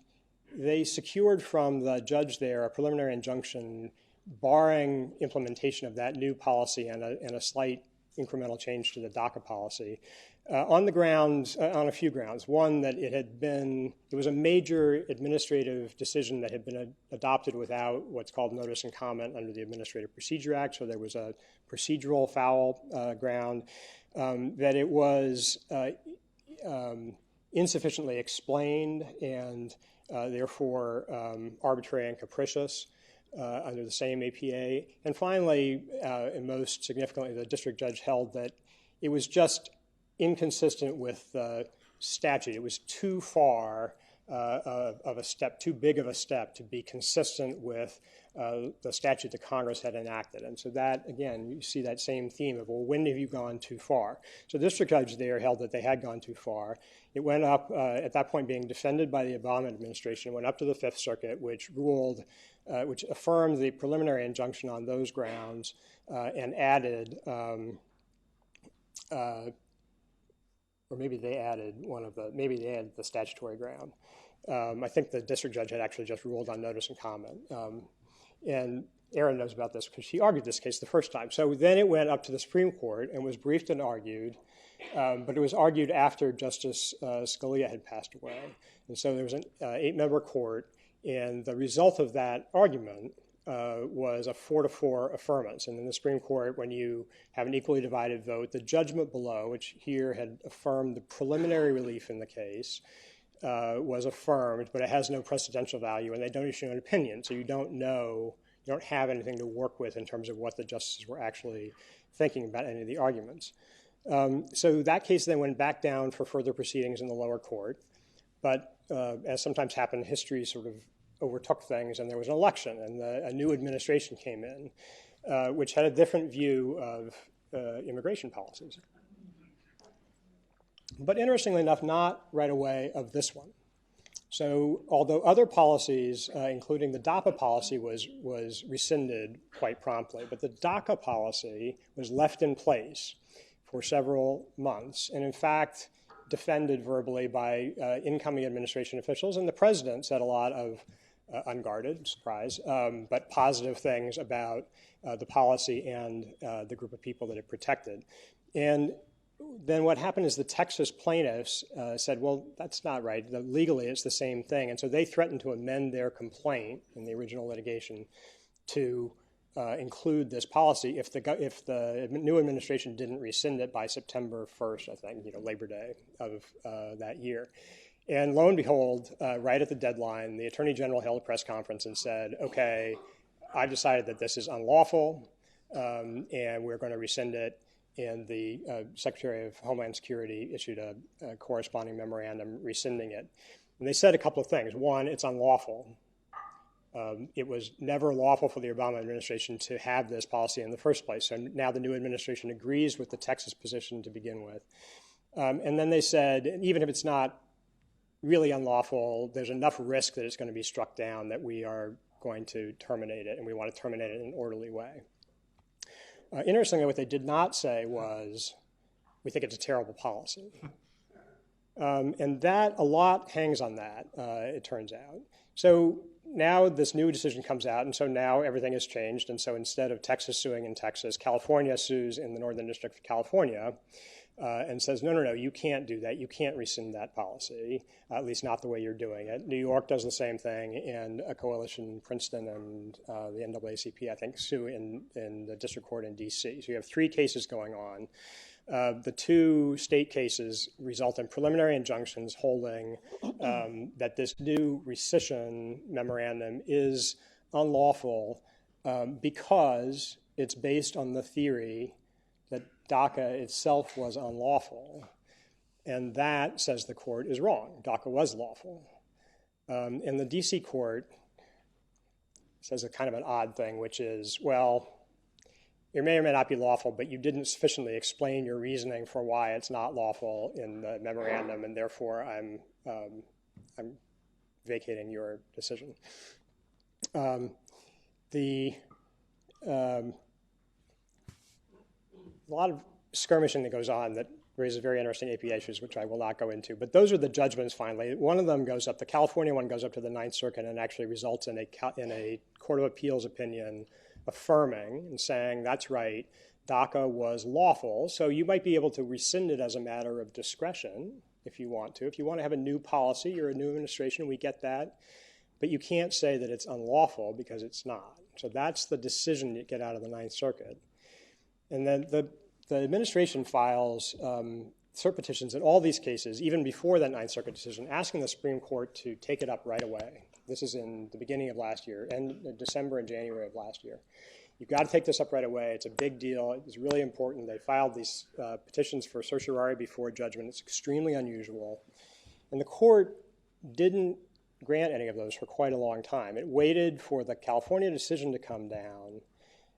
they secured from the judge there a preliminary injunction barring implementation of that new policy and a slight incremental change to the DACA policy on the grounds, on a few grounds. One, that it was a major administrative decision that had been adopted without what's called notice and comment under the Administrative Procedure Act, so there was a procedural foul ground, that it was insufficiently explained and therefore arbitrary and capricious under the same APA. And finally, and most significantly, the district judge held that it was just inconsistent with the statute. It was too far of a step, too big of a step to be consistent with the statute that Congress had enacted. And so that, again, you see that same theme of, well, when have you gone too far? So the district judge there held that they had gone too far. It went up, at that point being defended by the Obama administration, went up to the Fifth Circuit, which ruled, which affirmed the preliminary injunction on those grounds and added, or maybe they added the statutory ground. I think the district judge had actually just ruled on notice and comment. And Erin knows about this because she argued this case the first time. So then it went up to the Supreme Court and was briefed and argued, but it was argued after Justice Scalia had passed away. And so there was an 8-member court, and the result of that argument was a 4-4 affirmance. And in the Supreme Court, when you have an equally divided vote, the judgment below, which here had affirmed the preliminary relief in the case, was affirmed, but it has no precedential value, and they don't issue an opinion, so you don't know, you don't have anything to work with in terms of what the justices were actually thinking about any of the arguments. So that case then went back down for further proceedings in the lower court. But as sometimes happened, history sort of overtook things, and there was an election, and a new administration came in, which had a different view of immigration policies. But interestingly enough, not right away of this one. So although other policies, including the Dhaba policy, was rescinded quite promptly, but the Daca policy was left in place for several months, and in fact defended verbally by incoming administration officials, and the president said a lot of unguarded, surprise, but positive things about the policy and the group of people that it protected. And then what happened is the Texas plaintiffs said, well, that's not right. Legally, it's the same thing. And so they threatened to amend their complaint in the original litigation to include this policy if the new administration didn't rescind it by September 1st, I think, Labor Day of that year. And lo and behold, right at the deadline, the Attorney General held a press conference and said, okay, I've decided that this is unlawful, and we're going to rescind it. And the Secretary of Homeland Security issued a corresponding memorandum rescinding it. And they said a couple of things. One, it's unlawful. It was never lawful for the Obama administration to have this policy in the first place. So now the new administration agrees with the Texas position to begin with. And then they said, even if it's not really unlawful, there's enough risk that it's going to be struck down that we are going to terminate it, and we want to terminate it in an orderly way. Interestingly, what they did not say was, we think it's a terrible policy. And that, a lot hangs on that, it turns out. So now this new decision comes out, and so now everything has changed. And so instead of Texas suing in Texas, California sues in the Northern District of California and says, no, you can't do that. You can't rescind that policy, at least not the way you're doing it. New York does the same thing, and a coalition, Princeton and the NAACP, I think, sue in the district court in D.C. So you have 3 cases going on. The 2 state cases result in preliminary injunctions holding that this new rescission memorandum is unlawful because it's based on the theory that Daca itself was unlawful. And that, says the court, is wrong. Daca was lawful. And the D.C. court says a kind of an odd thing, which is, well, it may or may not be lawful, but you didn't sufficiently explain your reasoning for why it's not lawful in the memorandum, and therefore I'm vacating your decision. A lot of skirmishing that goes on that raises very interesting APA issues, which I will not go into. But those are the judgments finally. One of them goes up, the California one goes up to the Ninth Circuit and actually results in a Court of Appeals opinion affirming and saying, that's right, Daca was lawful. So you might be able to rescind it as a matter of discretion if you want to. If you want to have a new policy, you're a new administration, we get that. But you can't say that it's unlawful because it's not. So that's the decision you get out of the Ninth Circuit. And then the administration files cert petitions in all these cases, even before that Ninth Circuit decision, asking the Supreme Court to take it up right away. This is in the beginning of last year, and December and January of last year. You've got to take this up right away. It's a big deal. It's really important. They filed these petitions for certiorari before judgment. It's extremely unusual. And the court didn't grant any of those for quite a long time. It waited for the California decision to come down,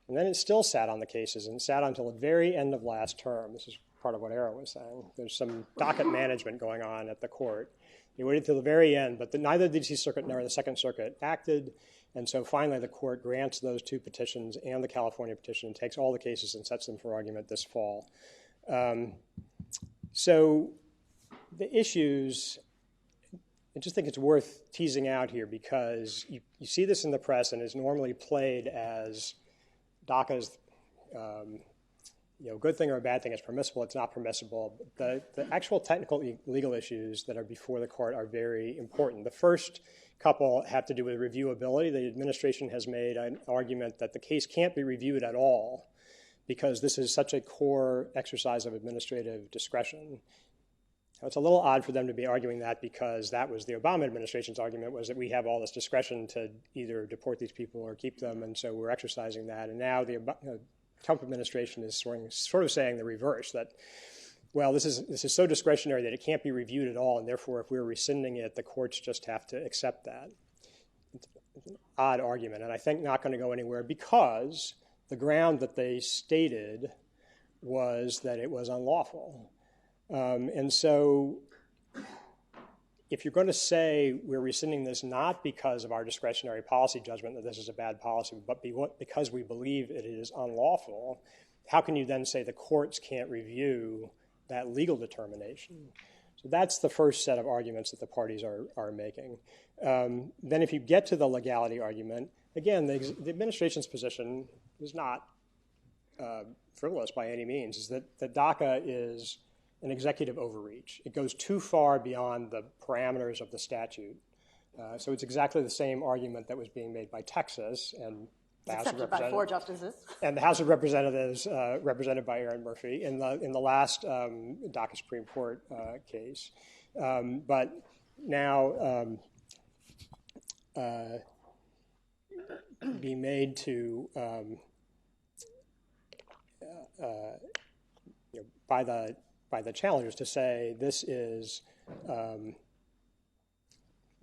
and then it still sat on the cases and sat until the very end of last term. This is part of what Erin was saying. There's some docket management going on at the court. They waited till the very end, but neither the D.C. Circuit nor the Second Circuit acted, and so finally the court grants those 2 petitions and the California petition and takes all the cases and sets them for argument this fall. So the issues, I just think it's worth teasing out here because you see this in the press and is normally played as Daca's good thing or a bad thing. It's permissible, it's not permissible. The actual technical legal issues that are before the court are very important. The first couple have to do with reviewability. The administration has made an argument that the case can't be reviewed at all because this is such a core exercise of administrative discretion. Now, it's a little odd for them to be arguing that because that was the Obama administration's argument, was that we have all this discretion to either deport these people or keep them, and so we're exercising that. And now the Trump administration is sort of saying the reverse, that well, this is so discretionary that it can't be reviewed at all, and therefore if we're rescinding it, the courts just have to accept that. It's an odd argument, and I think not going to go anywhere because the ground that they stated was that it was unlawful. And so if you're going to say we're rescinding this not because of our discretionary policy judgment that this is a bad policy, but because we believe it is unlawful, how can you then say the courts can't review that legal determination? So that's the first set of arguments that the parties are making. Then if you get to the legality argument, again, the administration's position is not frivolous by any means, is that DACA is an executive overreach. It goes too far beyond the parameters of the statute. So it's exactly the same argument that was being made by Texas and the House of Accepted by 4 justices. And the House of Representatives, represented by Erin Murphy, in the last DACA Supreme Court case. But now being made to by the challengers to say this is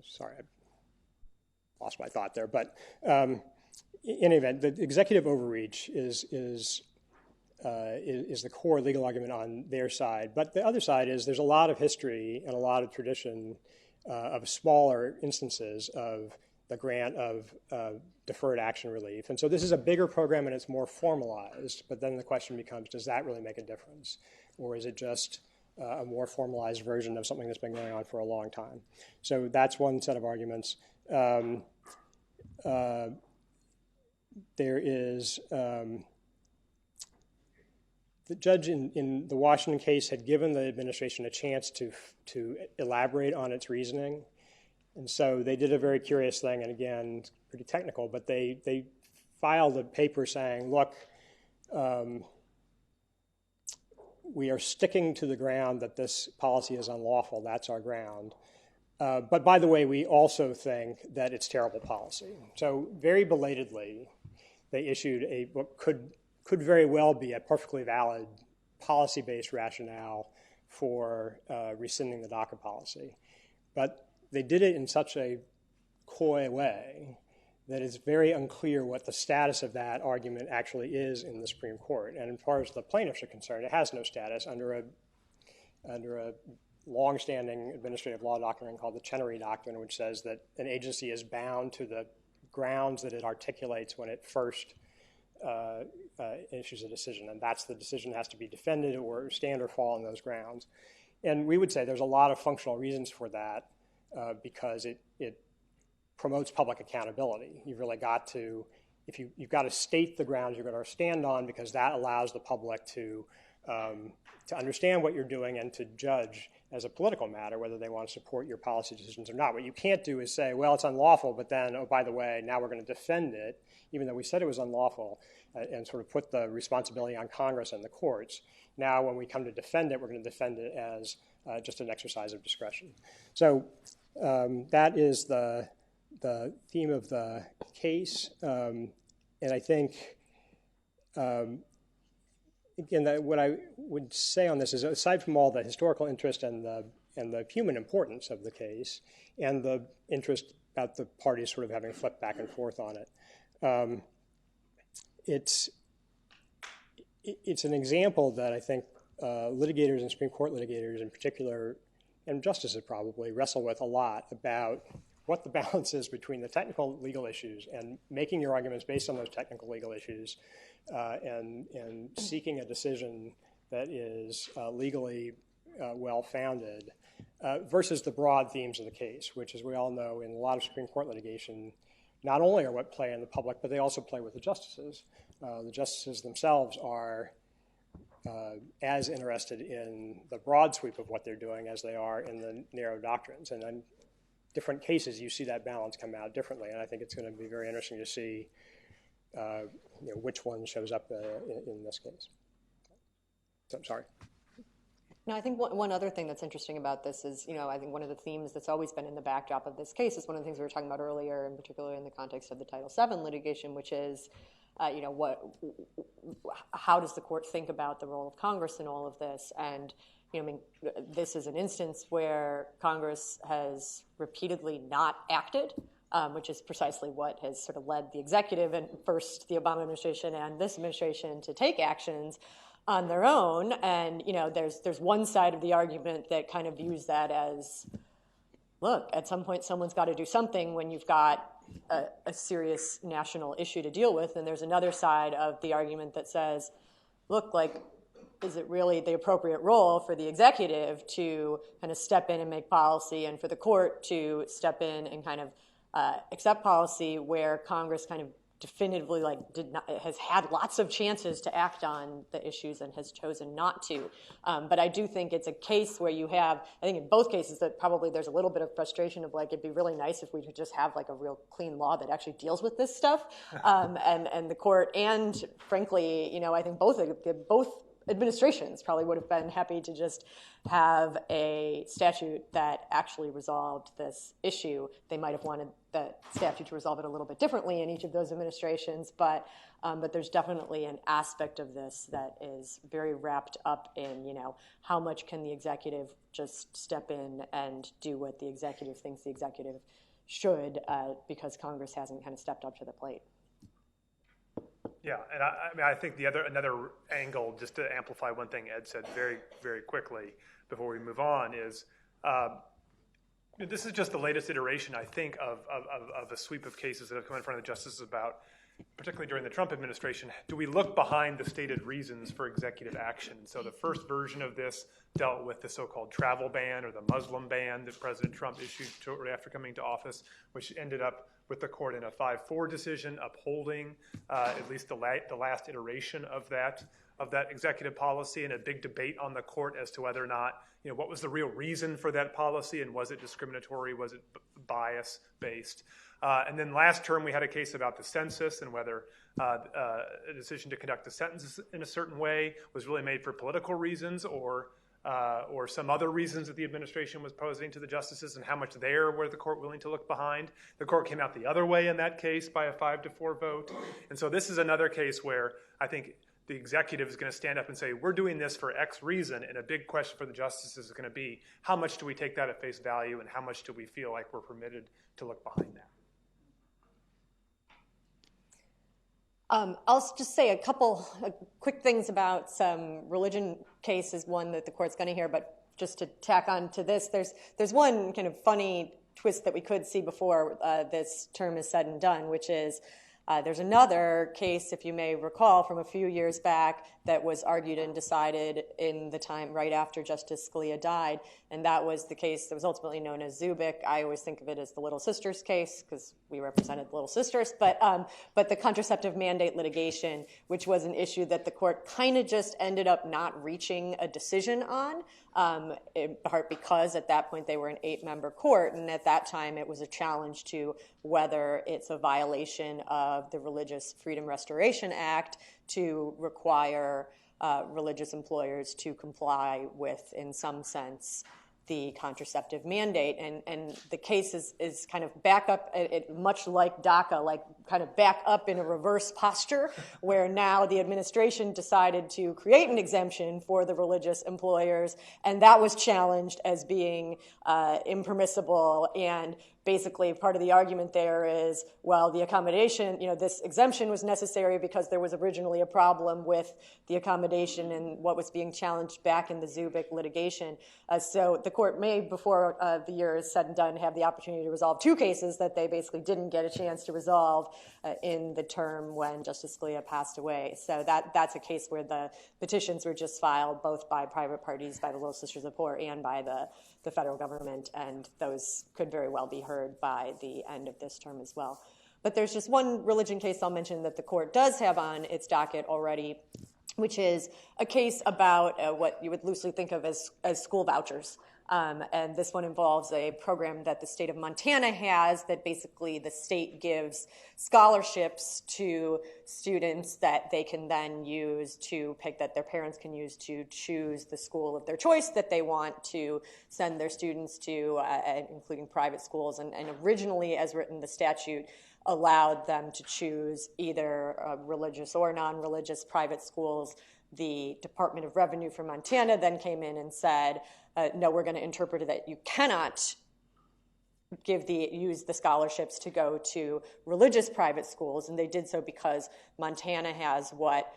sorry, I lost my thought there, but in any event, the executive overreach is the core legal argument on their side. But the other side is there's a lot of history and a lot of tradition of smaller instances of the grant of deferred action relief. And so this is a bigger program and it's more formalized, but then the question becomes, does that really make a difference? Or is it just a more formalized version of something that's been going on for a long time? So that's one set of arguments. There is the judge in the Washington case had given the administration a chance to elaborate on its reasoning. And so they did a very curious thing, and again, it's pretty technical, but they filed a paper saying, look, we are sticking to the ground that this policy is unlawful. That's our ground. But by the way, we also think that it's terrible policy. So very belatedly, they issued what could very well be a perfectly valid policy-based rationale for rescinding the DACA policy. But they did it in such a coy way that it's very unclear what the status of that argument actually is in the Supreme Court. And as far as the plaintiffs are concerned, it has no status under a longstanding administrative law doctrine called the Chenery Doctrine, which says that an agency is bound to the grounds that it articulates when it first issues a decision. And that's the decision has to be defended or stand or fall on those grounds. And we would say there's a lot of functional reasons for that because it promotes public accountability. You've really got to, you've got to state the grounds you're going to stand on because that allows the public to understand what you're doing and to judge as a political matter whether they want to support your policy decisions or not. What you can't do is say, well, it's unlawful, but then, oh, by the way, now we're going to defend it, even though we said it was unlawful, and sort of put the responsibility on Congress and the courts. Now, when we come to defend it, we're going to defend it as just an exercise of discretion. So that is the theme of the case, and I think, again, what I would say on this is, aside from all the historical interest and the human importance of the case, and the interest about the parties sort of having flipped back and forth on it, it's an example that I think litigators and Supreme Court litigators in particular, and justices probably, wrestle with a lot about what the balance is between the technical legal issues and making your arguments based on those technical legal issues and seeking a decision that is legally well-founded versus the broad themes of the case, which, as we all know, in a lot of Supreme Court litigation, not only are what play in the public, but they also play with the justices. The justices themselves are as interested in the broad sweep of what they're doing as they are in the narrow doctrines. And in different cases, you see that balance come out differently. And I think it's going to be very interesting to see which one shows up in this case. So, I'm sorry. No, I think one other thing that's interesting about this is, I think one of the themes that's always been in the backdrop of this case is one of the things we were talking about earlier, and particularly in the context of the Title VII litigation, which is, how does the court think about the role of Congress in all of this? And, I mean, this is an instance where Congress has repeatedly not acted, which is precisely what has sort of led the executive and first the Obama administration and this administration to take actions on their own. And, there's one side of the argument that kind of views that as, look, at some point someone's got to do something when you've got a serious national issue to deal with. And there's another side of the argument that says, look, is it really the appropriate role for the executive to kind of step in and make policy and for the court to step in and kind of accept policy where Congress kind of definitively has had lots of chances to act on the issues and has chosen not to. But I do think it's a case where you have, I think in both cases that probably there's a little bit of frustration of it'd be really nice if we could just have a real clean law that actually deals with this stuff. And the court and frankly, I think both administrations probably would have been happy to just have a statute that actually resolved this issue. They might have wanted the statute to resolve it a little bit differently in each of those administrations, but there's definitely an aspect of this that is very wrapped up in, how much can the executive just step in and do what the executive thinks the executive should, because Congress hasn't kind of stepped up to the plate. Yeah, and I think another angle, just to amplify one thing Ed said very, very quickly before we move on, is this is just the latest iteration, I think, of a sweep of cases that have come in front of the justices about, particularly during the Trump administration. Do we look behind the stated reasons for executive action? So the first version of this dealt with the so-called travel ban or the Muslim ban that President Trump issued shortly after coming to office, which ended up with the court in a 5-4 decision upholding at least the last iteration of that executive policy, and a big debate on the court as to whether or not, what was the real reason for that policy, and was it discriminatory, was it bias-based? And then last term we had a case about the census and whether a decision to conduct the census in a certain way was really made for political reasons or some other reasons that the administration was posing to the justices, and how much there were the court willing to look behind. The court came out the other way in that case by a 5-4 vote. And so this is another case where I think the executive is going to stand up and say, we're doing this for X reason, and a big question for the justices is going to be, how much do we take that at face value, and how much do we feel like we're permitted to look behind that? I'll just say a couple quick things about some religion cases, one that the court's going to hear, but just to tack on to this, there's one kind of funny twist that we could see before this term is said and done, which is there's another case, if you may recall, from a few years back that was argued and decided in the time right after Justice Scalia died, and that was the case that was ultimately known as Zubik. I always think of it as the Little Sisters case because we represented the Little Sisters, but the contraceptive mandate litigation, which was an issue that the court kind of just ended up not reaching a decision on, in part because at that point they were an 8-member court, and at that time it was a challenge to whether it's a violation of the Religious Freedom Restoration Act to require religious employers to comply with, in some sense, the contraceptive mandate. And the case is kind of back up, much like Daca, like kind of back up in a reverse posture, where now the administration decided to create an exemption for the religious employers, and that was challenged as being impermissible. And basically, part of the argument there is, well, the accommodation, this exemption was necessary because there was originally a problem with the accommodation and what was being challenged back in the Zubik litigation. So the court may, before the year is said and done, have the opportunity to resolve 2 cases that they basically didn't get a chance to resolve in the term when Justice Scalia passed away. So that's a case where the petitions were just filed both by private parties, by the Little Sisters of the Poor, and by the federal government, and those could very well be heard by the end of this term as well. But there's just one religion case I'll mention that the court does have on its docket already, which is a case about what you would loosely think of as school vouchers. And this one involves a program that the state of Montana has that basically the state gives scholarships to students that they can then use to pick, that their parents can use to choose the school of their choice that they want to send their students to, including private schools. And originally, as written, the statute allowed them to choose either religious or non-religious private schools The Department of Revenue from Montana then came in and said, no, we're going to interpret it that you cannot use the scholarships to go to religious private schools, and they did so because Montana has what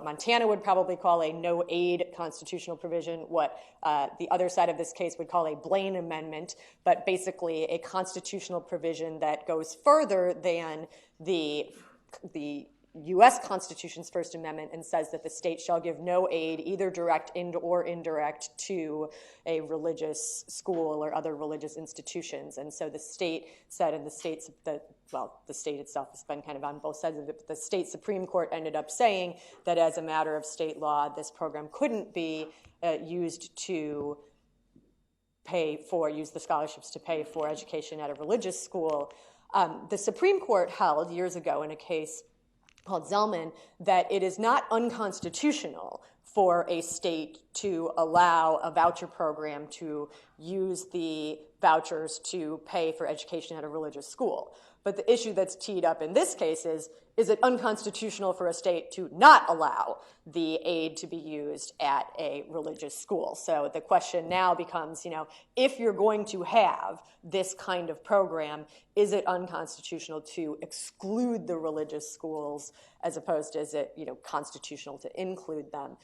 Montana would probably call a no-aid constitutional provision, what the other side of this case would call a Blaine Amendment, but basically a constitutional provision that goes further than the U.S. Constitution's First Amendment and says that the state shall give no aid, either direct or indirect, to a religious school or other religious institutions. And so the state said, and the state itself has been kind of on both sides of it, but the state Supreme Court ended up saying that as a matter of state law, this program couldn't be used to use the scholarships to pay for education at a religious school. The Supreme Court held years ago in a case called Zellman that it is not unconstitutional for a state to allow a voucher program to use the vouchers to pay for education at a religious school. But the issue that's teed up in this case is it unconstitutional for a state to not allow the aid to be used at a religious school? So the question now becomes, if you're going to have this kind of program, is it unconstitutional to exclude the religious schools as opposed to is it, constitutional to include them?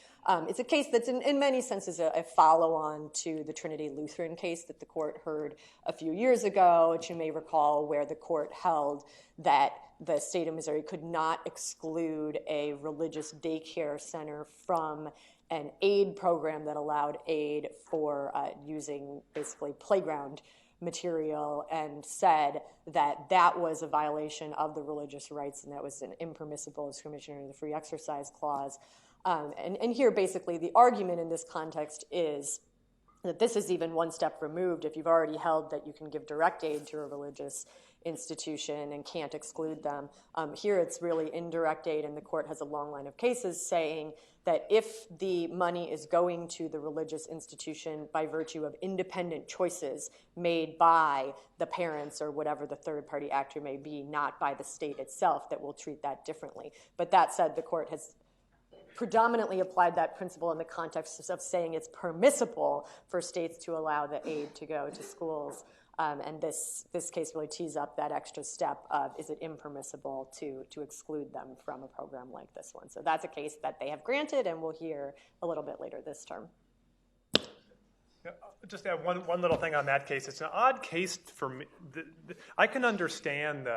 It's a case that's in many senses a follow-on to the Trinity Lutheran case that the court heard a few years ago, which you may recall, where the court held that the state of Missouri could not exclude a religious daycare center from an aid program that allowed aid for using basically playground material, and said that that was a violation of the religious rights and that was an impermissible discrimination under the Free Exercise Clause. And here basically the argument in this context is that this is even one step removed. If you've already held that you can give direct aid to a religious institution and can't exclude them, here it's really indirect aid, and the court has a long line of cases saying that if the money is going to the religious institution by virtue of independent choices made by the parents or whatever the third-party actor may be, not by the state itself, that will treat that differently. But that said, the court has predominantly applied that principle in the context of saying it's permissible for states to allow the aid to go to schools. And this case really tees up that extra step of, is it impermissible to exclude them from a program like this one? So that's a case that they have granted, and we'll hear a little bit later this term. Yeah, just add one little thing on that case. It's an odd case for me. I can understand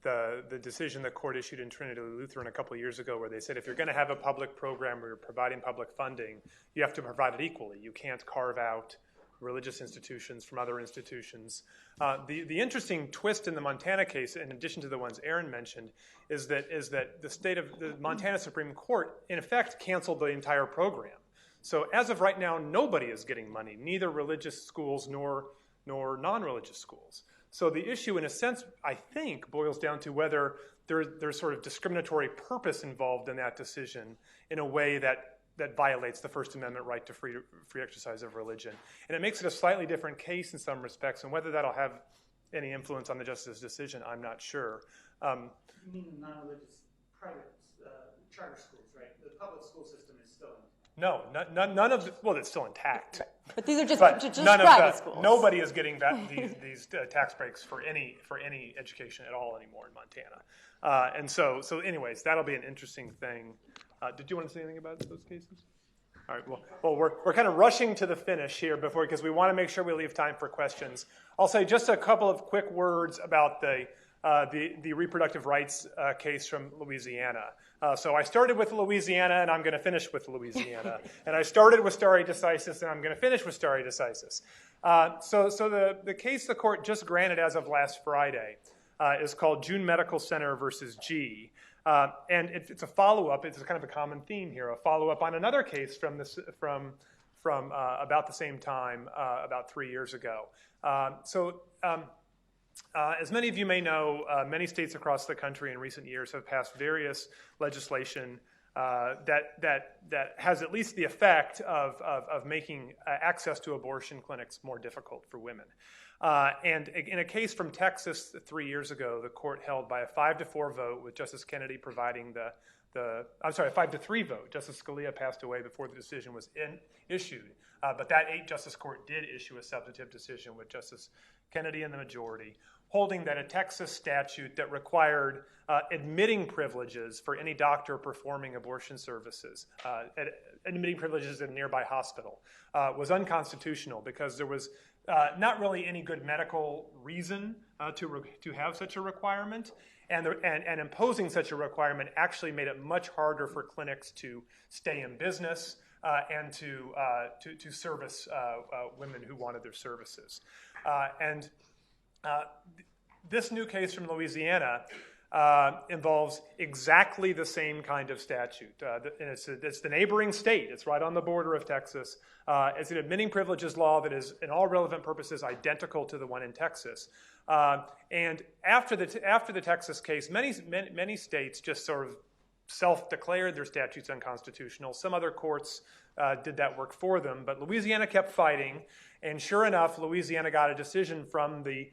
the decision the court issued in Trinity Lutheran a couple of years ago, where they said if you're going to have a public program where you're providing public funding, you have to provide it equally. You can't carve out religious institutions from other institutions. The interesting twist in the Montana case, in addition to the ones Erin mentioned, is that the Montana Supreme Court, in effect, canceled the entire program. So as of right now, nobody is getting money, neither religious schools nor non-religious schools. So the issue, in a sense, I think, boils down to whether there's sort of discriminatory purpose involved in that decision in a way that violates the First Amendment right to free exercise of religion. And it makes it a slightly different case in some respects, and whether that'll have any influence on the justice's decision, I'm not sure. You mean non-religious private charter schools, right? The public school system is still No, none of the, well, it's still intact. But these are just none private of schools. Nobody is getting these tax breaks for any education at all anymore in Montana. And so anyways, that'll be an interesting thing. Did you want to say anything about those cases? All right. Well, we're kind of rushing to the finish here because we want to make sure we leave time for questions. I'll say just a couple of quick words about the reproductive rights case from Louisiana. So I started with Louisiana, and I'm going to finish with Louisiana. And I started with Starry Decisis, and I'm going to finish with Starry Decisis. So the case the court just granted as of last Friday is called June Medical Center versus G. And it's a follow-up. It's kind of a common theme here, a follow-up on another case from about the same time, about 3 years ago. As many of you may know, many states across the country in recent years have passed various legislation that has at least the effect of making access to abortion clinics more difficult for women. And in a case from Texas 3 years ago, the court held by a 5-4 vote, with Justice Kennedy providing the I'm sorry, a 5-3 vote. Justice Scalia passed away before the decision was issued. But that 8-justice court did issue a substantive decision with Justice Kennedy in the majority, holding that a Texas statute that required admitting privileges for any doctor performing abortion services, admitting privileges in a nearby hospital, was unconstitutional because there was not really any good medical reason to have such a requirement. And imposing such a requirement actually made it much harder for clinics to stay in business and to service women who wanted their services. This new case from Louisiana involves exactly the same kind of statute. And it's the neighboring state. It's right on the border of Texas. It's an admitting privileges law that is, in all relevant purposes, identical to the one in Texas. And after the Texas case, many states just sort of self-declared their statutes unconstitutional. Some other courts did that work for them, but Louisiana kept fighting. And sure enough, Louisiana got a decision from the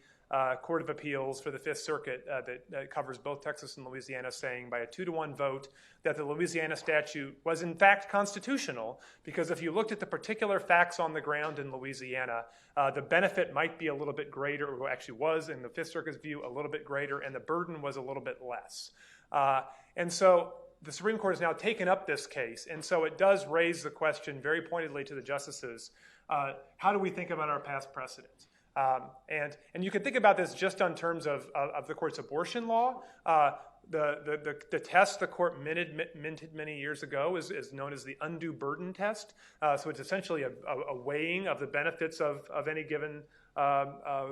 Court of Appeals for the Fifth Circuit that covers both Texas and Louisiana, saying by a 2-to-1 vote that the Louisiana statute was in fact constitutional, because if you looked at the particular facts on the ground in Louisiana, the benefit might be a little bit greater, or actually was in the Fifth Circuit's view a little bit greater, and the burden was a little bit less. And so the Supreme Court has now taken up this case, and so it does raise the question very pointedly to the justices, how do we think about our past precedents? And you can think about this just on terms of the court's abortion law. The test the court minted many years ago is known as the undue burden test. So it's essentially a weighing of the benefits of any given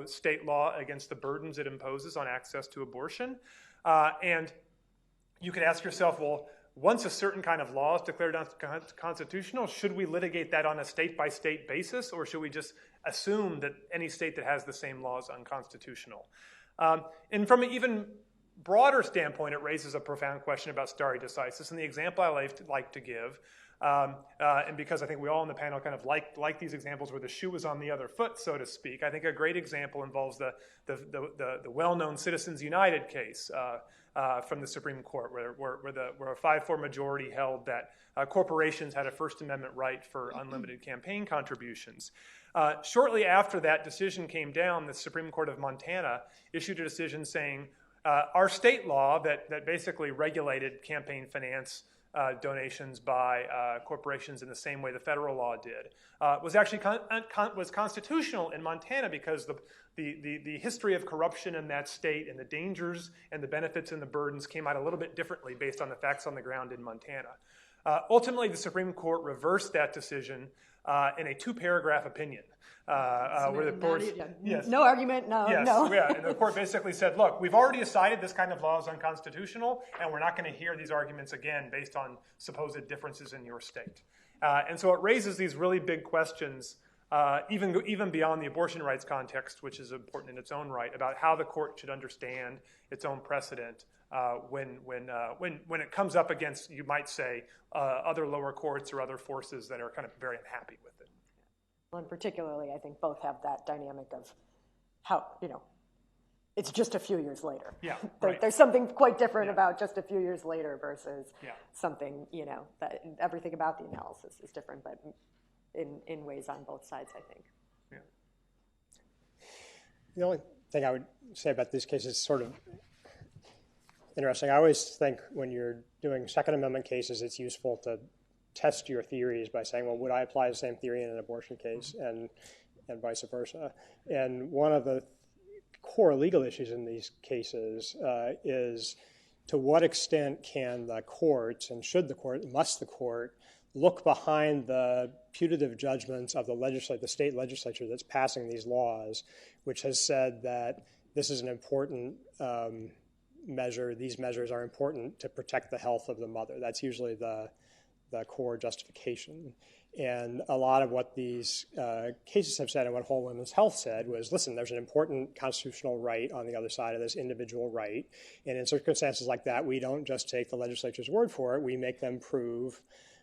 state law against the burdens it imposes on access to abortion. And you could ask yourself, well, once a certain kind of law is declared unconstitutional, should we litigate that on a state-by-state basis, or should we just assume that any state that has the same law is unconstitutional? And from an even broader standpoint, it raises a profound question about stare decisis. And the example I like to give, and because I think we all in the panel kind of like these examples where the shoe was on the other foot, so to speak, I think a great example involves the well-known Citizens United case from the Supreme Court, where a 5-4 majority held that corporations had a First Amendment right for unlimited campaign contributions. Shortly after that decision came down, the Supreme Court of Montana issued a decision saying our state law that basically regulated campaign finance donations by corporations in the same way the federal law did was actually was constitutional in Montana, because the history of corruption in that state and the dangers and the benefits and the burdens came out a little bit differently based on the facts on the ground in Montana. Ultimately, the Supreme Court reversed that decision in a 2-paragraph opinion. Where the court, yes, no argument, no. Yeah, and the court basically said, look, we've already decided this kind of law is unconstitutional, and we're not going to hear these arguments again based on supposed differences in your state. And so it raises these really big questions, even beyond the abortion rights context, which is important in its own right, about how the court should understand its own precedent when it comes up against, you might say, other lower courts or other forces that are kind of very unhappy with it. Well, and particularly, I think both have that dynamic of how, it's just a few years later. Yeah, right. There's something quite different about just a few years later versus something, that everything about the analysis is different, but in ways on both sides, I think. Yeah. The only thing I would say about this case is sort of interesting. I always think when you're doing Second Amendment cases, it's useful to test your theories by saying, well, would I apply the same theory in an abortion case, and vice versa? And one of the core legal issues in these cases is to what extent can the courts, and must the court, look behind the putative judgments of the state legislature that's passing these laws, which has said that this is an important measure. These measures are important to protect the health of the mother. That's usually the core justification. And a lot of what these cases have said and what Whole Women's Health said was, listen, there's an important constitutional right on the other side of this individual right. And in circumstances like that, we don't just take the legislature's word for it. We make them prove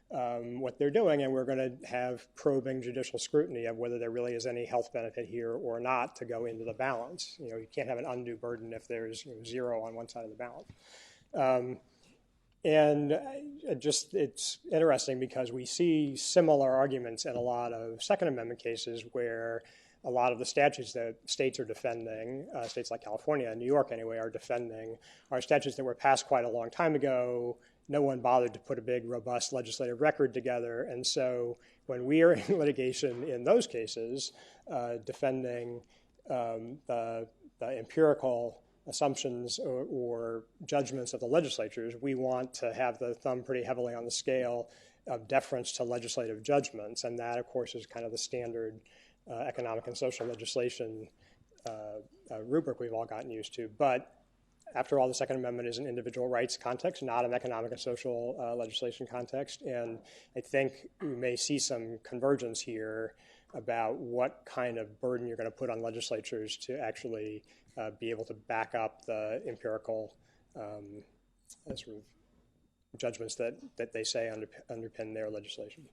what they're doing, and we're going to have probing judicial scrutiny of whether there really is any health benefit here or not to go into the balance. You can't have an undue burden if there's 0 on one side of the balance. And it's interesting because we see similar arguments in a lot of Second Amendment cases where a lot of the statutes that states are defending, states like California and New York anyway, are defending, are statutes that were passed quite a long time ago. No one bothered to put a big, robust legislative record together. And so when we are in litigation in those cases, defending the empirical assumptions or judgments of the legislatures, we want to have the thumb pretty heavily on the scale of deference to legislative judgments. And that, of course, is kind of the standard economic and social legislation rubric we've all gotten used to. But after all, the Second Amendment is an individual rights context, not an economic and social legislation context. And I think we may see some convergence here about what kind of burden you're going to put on legislatures to actually be able to back up the empirical sort of judgments that they say underpin their legislation.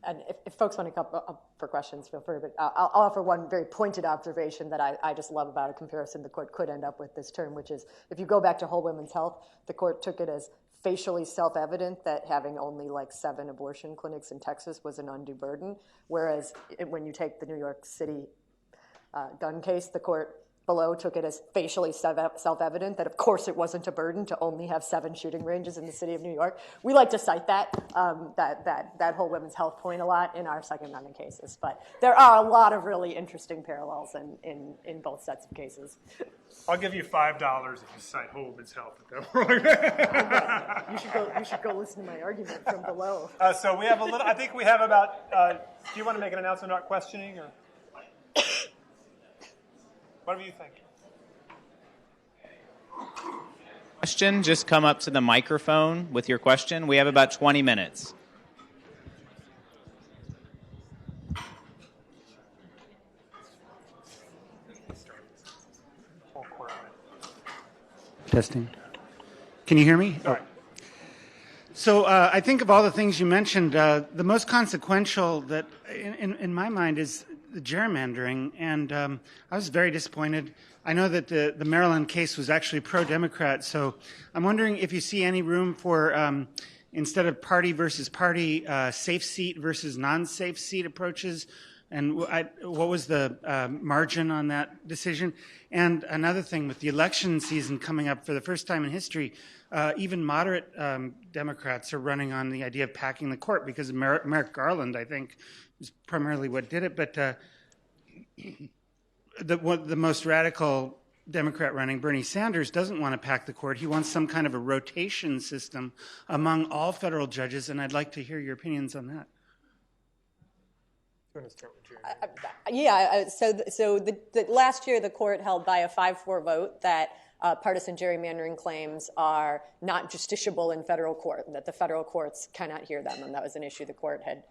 And if folks want to come up for questions, feel free. But I'll offer one very pointed observation that I just love about a comparison the court could end up with this term, which is if you go back to Whole Women's Health, the court took it as facially self-evident that having only like 7 abortion clinics in Texas was an undue burden, whereas when you take the New York City gun case, the court below took it as facially self-evident that, of course, it wasn't a burden to only have 7 shooting ranges in the city of New York. We like to cite that Whole Women's Health point a lot in our Second Amendment cases, but there are a lot of really interesting parallels in both sets of cases. I'll give you $5 if you cite Whole Women's Health. You should go listen to my argument from below. So we have a little. I think we have about. Do you want to make an announcement about questioning or? Whatever you think. Question, just come up to the microphone with your question. We have about 20 minutes. Testing. Can you hear me? All right. So I think of all the things you mentioned, the most consequential that, in my mind, is the gerrymandering, and I was very disappointed. I know that the Maryland case was actually pro-Democrat, so I'm wondering if you see any room for, instead of party versus party, safe seat versus non-safe seat approaches, and what was the margin on that decision? And another thing, with the election season coming up for the first time in history, even moderate Democrats are running on the idea of packing the court because of Merrick Garland, I think, is primarily what did it. But the most radical Democrat running, Bernie Sanders, doesn't want to pack the court. He wants some kind of a rotation system among all federal judges, and I'd like to hear your opinions on that. I'm going to start with Jerry. So the last year the court held by a 5-4 vote that partisan gerrymandering claims are not justiciable in federal court, and that the federal courts cannot hear them, and that was an issue the court had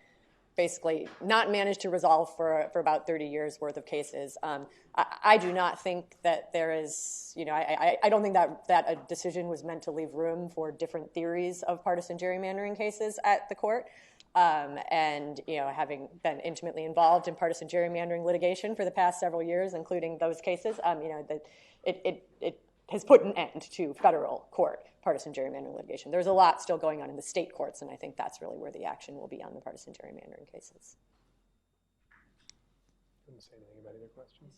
basically not managed to resolve for about 30 years worth of cases. I do not think that there is, I don't think that a decision was meant to leave room for different theories of partisan gerrymandering cases at the court. And having been intimately involved in partisan gerrymandering litigation for the past several years, including those cases, it has put an end to federal court partisan gerrymandering litigation. There's a lot still going on in the state courts, and I think that's really where the action will be on the partisan gerrymandering cases. Didn't say anything about either question.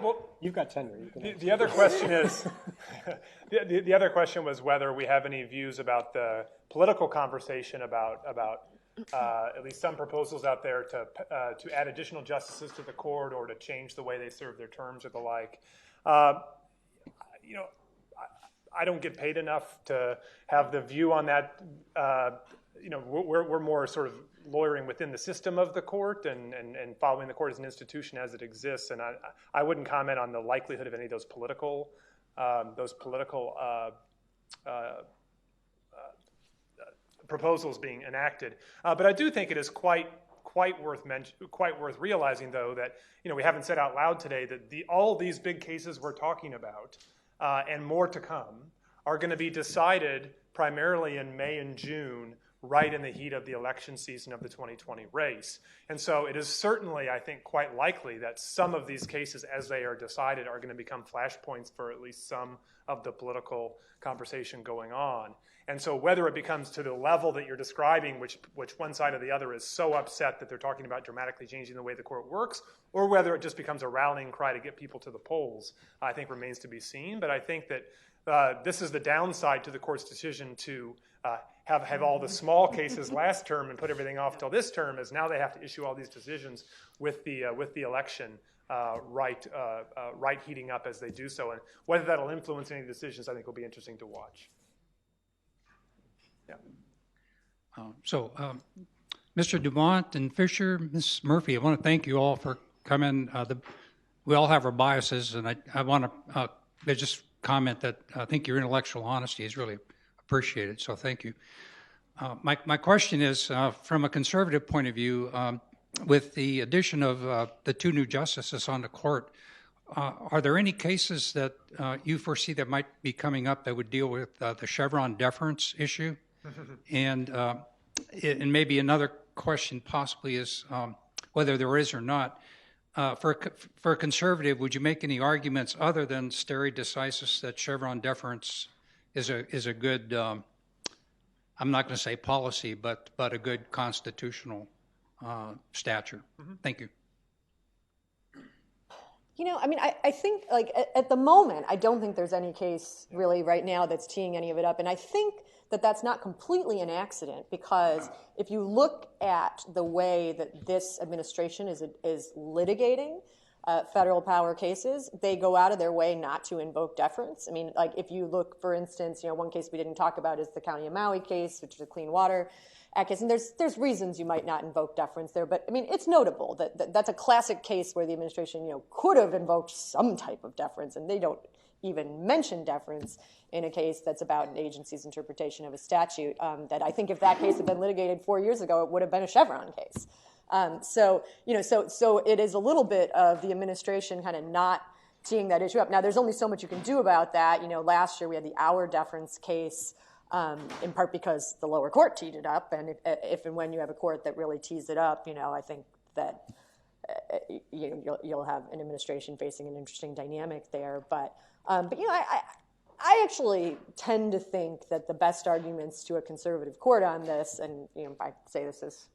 Well, You've got 10. the other question is, the other question was whether we have any views about the political conversation about at least some proposals out there to add additional justices to the court or to change the way they serve their terms or the like. I don't get paid enough to have the view on that. We're more sort of lawyering within the system of the court and following the court as an institution as it exists. And I wouldn't comment on the likelihood of any of those political proposals being enacted. But I do think it is quite worth realizing, though, that we haven't said out loud today that all these big cases we're talking about and more to come are going to be decided primarily in May and June right in the heat of the election season of the 2020 race. And so it is certainly, I think, quite likely that some of these cases, as they are decided, are going to become flashpoints for at least some of the political conversation going on. And so whether it becomes to the level that you're describing, which one side or the other is so upset that they're talking about dramatically changing the way the court works, or whether it just becomes a rallying cry to get people to the polls, I think remains to be seen. But I think that this is the downside to the court's decision to have all the small cases last term and put everything off till this term, is now they have to issue all these decisions with the election right heating up as they do so. And whether that'll influence any decisions, I think will be interesting to watch. Yeah. Mr. Dumont and Fisher, Ms. Murphy, I want to thank you all for coming. We all have our biases, and I want to just comment that I think your intellectual honesty is really appreciated, so thank you. My question is, from a conservative point of view, with the addition of the 2 new justices on the court, are there any cases that you foresee that might be coming up that would deal with the Chevron deference issue? And maybe another question possibly is whether there is or not. For a conservative, would you make any arguments other than Starry Decisis that Chevron deference is a good, I'm not going to say policy, but a good constitutional stature? Thank you. You know, I mean, I think, like, at the moment, I don't think there's any case really right now that's teeing any of it up. And I think that that's not completely an accident, because if you look at the way that this administration is litigating federal power cases, they go out of their way not to invoke deference. I mean, like, if you look, for instance, one case we didn't talk about is the County of Maui case, which is a Clean Water Act case, and there's reasons you might not invoke deference there, but I mean, it's notable that that's a classic case where the administration, could have invoked some type of deference, and they don't even mention deference in a case that's about an agency's interpretation of a statute. That I think if that case had been litigated 4 years ago, it would have been a Chevron case. So it is a little bit of the administration kind of not teeing that issue up. Now, there's only so much you can do about that. Last year we had the Our deference case, in part because the lower court teed it up, and if and when you have a court that really tees it up, I think that you'll have an administration facing an interesting dynamic there. But I actually tend to think that the best arguments to a conservative court on this, and I say this as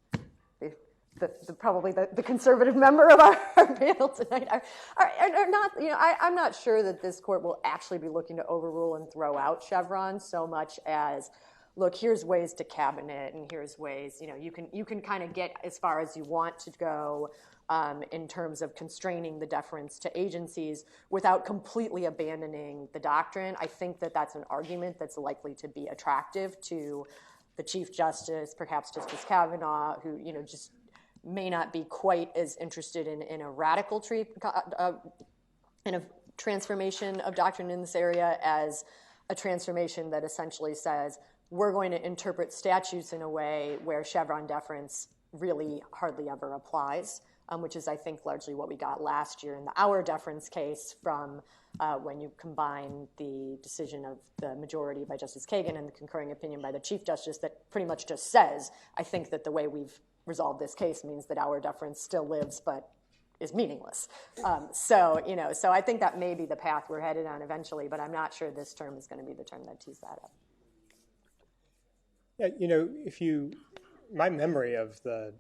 probably the conservative member of our panel tonight, are not. I'm not sure that this court will actually be looking to overrule and throw out Chevron so much as, look, here's ways to cabinet, and here's ways. You can kind of get as far as you want to go in terms of constraining the deference to agencies without completely abandoning the doctrine. I think that that's an argument that's likely to be attractive to the Chief Justice, perhaps Justice Kavanaugh, who just may not be quite as interested in a radical in a transformation of doctrine in this area as a transformation that essentially says we're going to interpret statutes in a way where Chevron deference really hardly ever applies, which is, I think, largely what we got last year in the Our deference case from when you combine the decision of the majority by Justice Kagan and the concurring opinion by the Chief Justice that pretty much just says, I think that the way we've resolved this case means that Our deference still lives but is meaningless. So I think that may be the path we're headed on eventually, but I'm not sure this term is going to be the term that tees that up. Yeah, my memory of the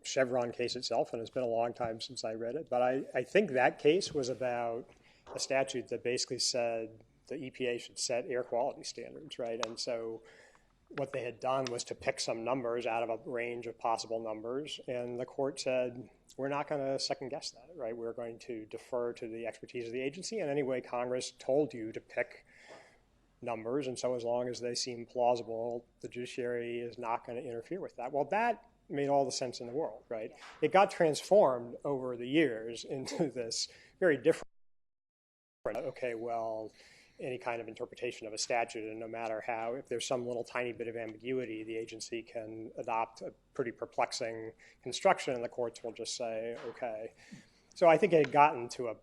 Chevron case itself, and it's been a long time since I read it, but I think that case was about a statute that basically said the EPA should set air quality standards, right? And so what they had done was to pick some numbers out of a range of possible numbers, and the court said, we're not going to second guess that, right? We're going to defer to the expertise of the agency, and anyway, Congress told you to pick numbers, and so as long as they seem plausible, the judiciary is not going to interfere with that. Well, that made all the sense in the world, right? It got transformed over the years into this very different, okay, well, any kind of interpretation of a statute, and no matter how, if there's some little tiny bit of ambiguity, the agency can adopt a pretty perplexing construction, and the courts will just say, okay. So I think it had gotten to a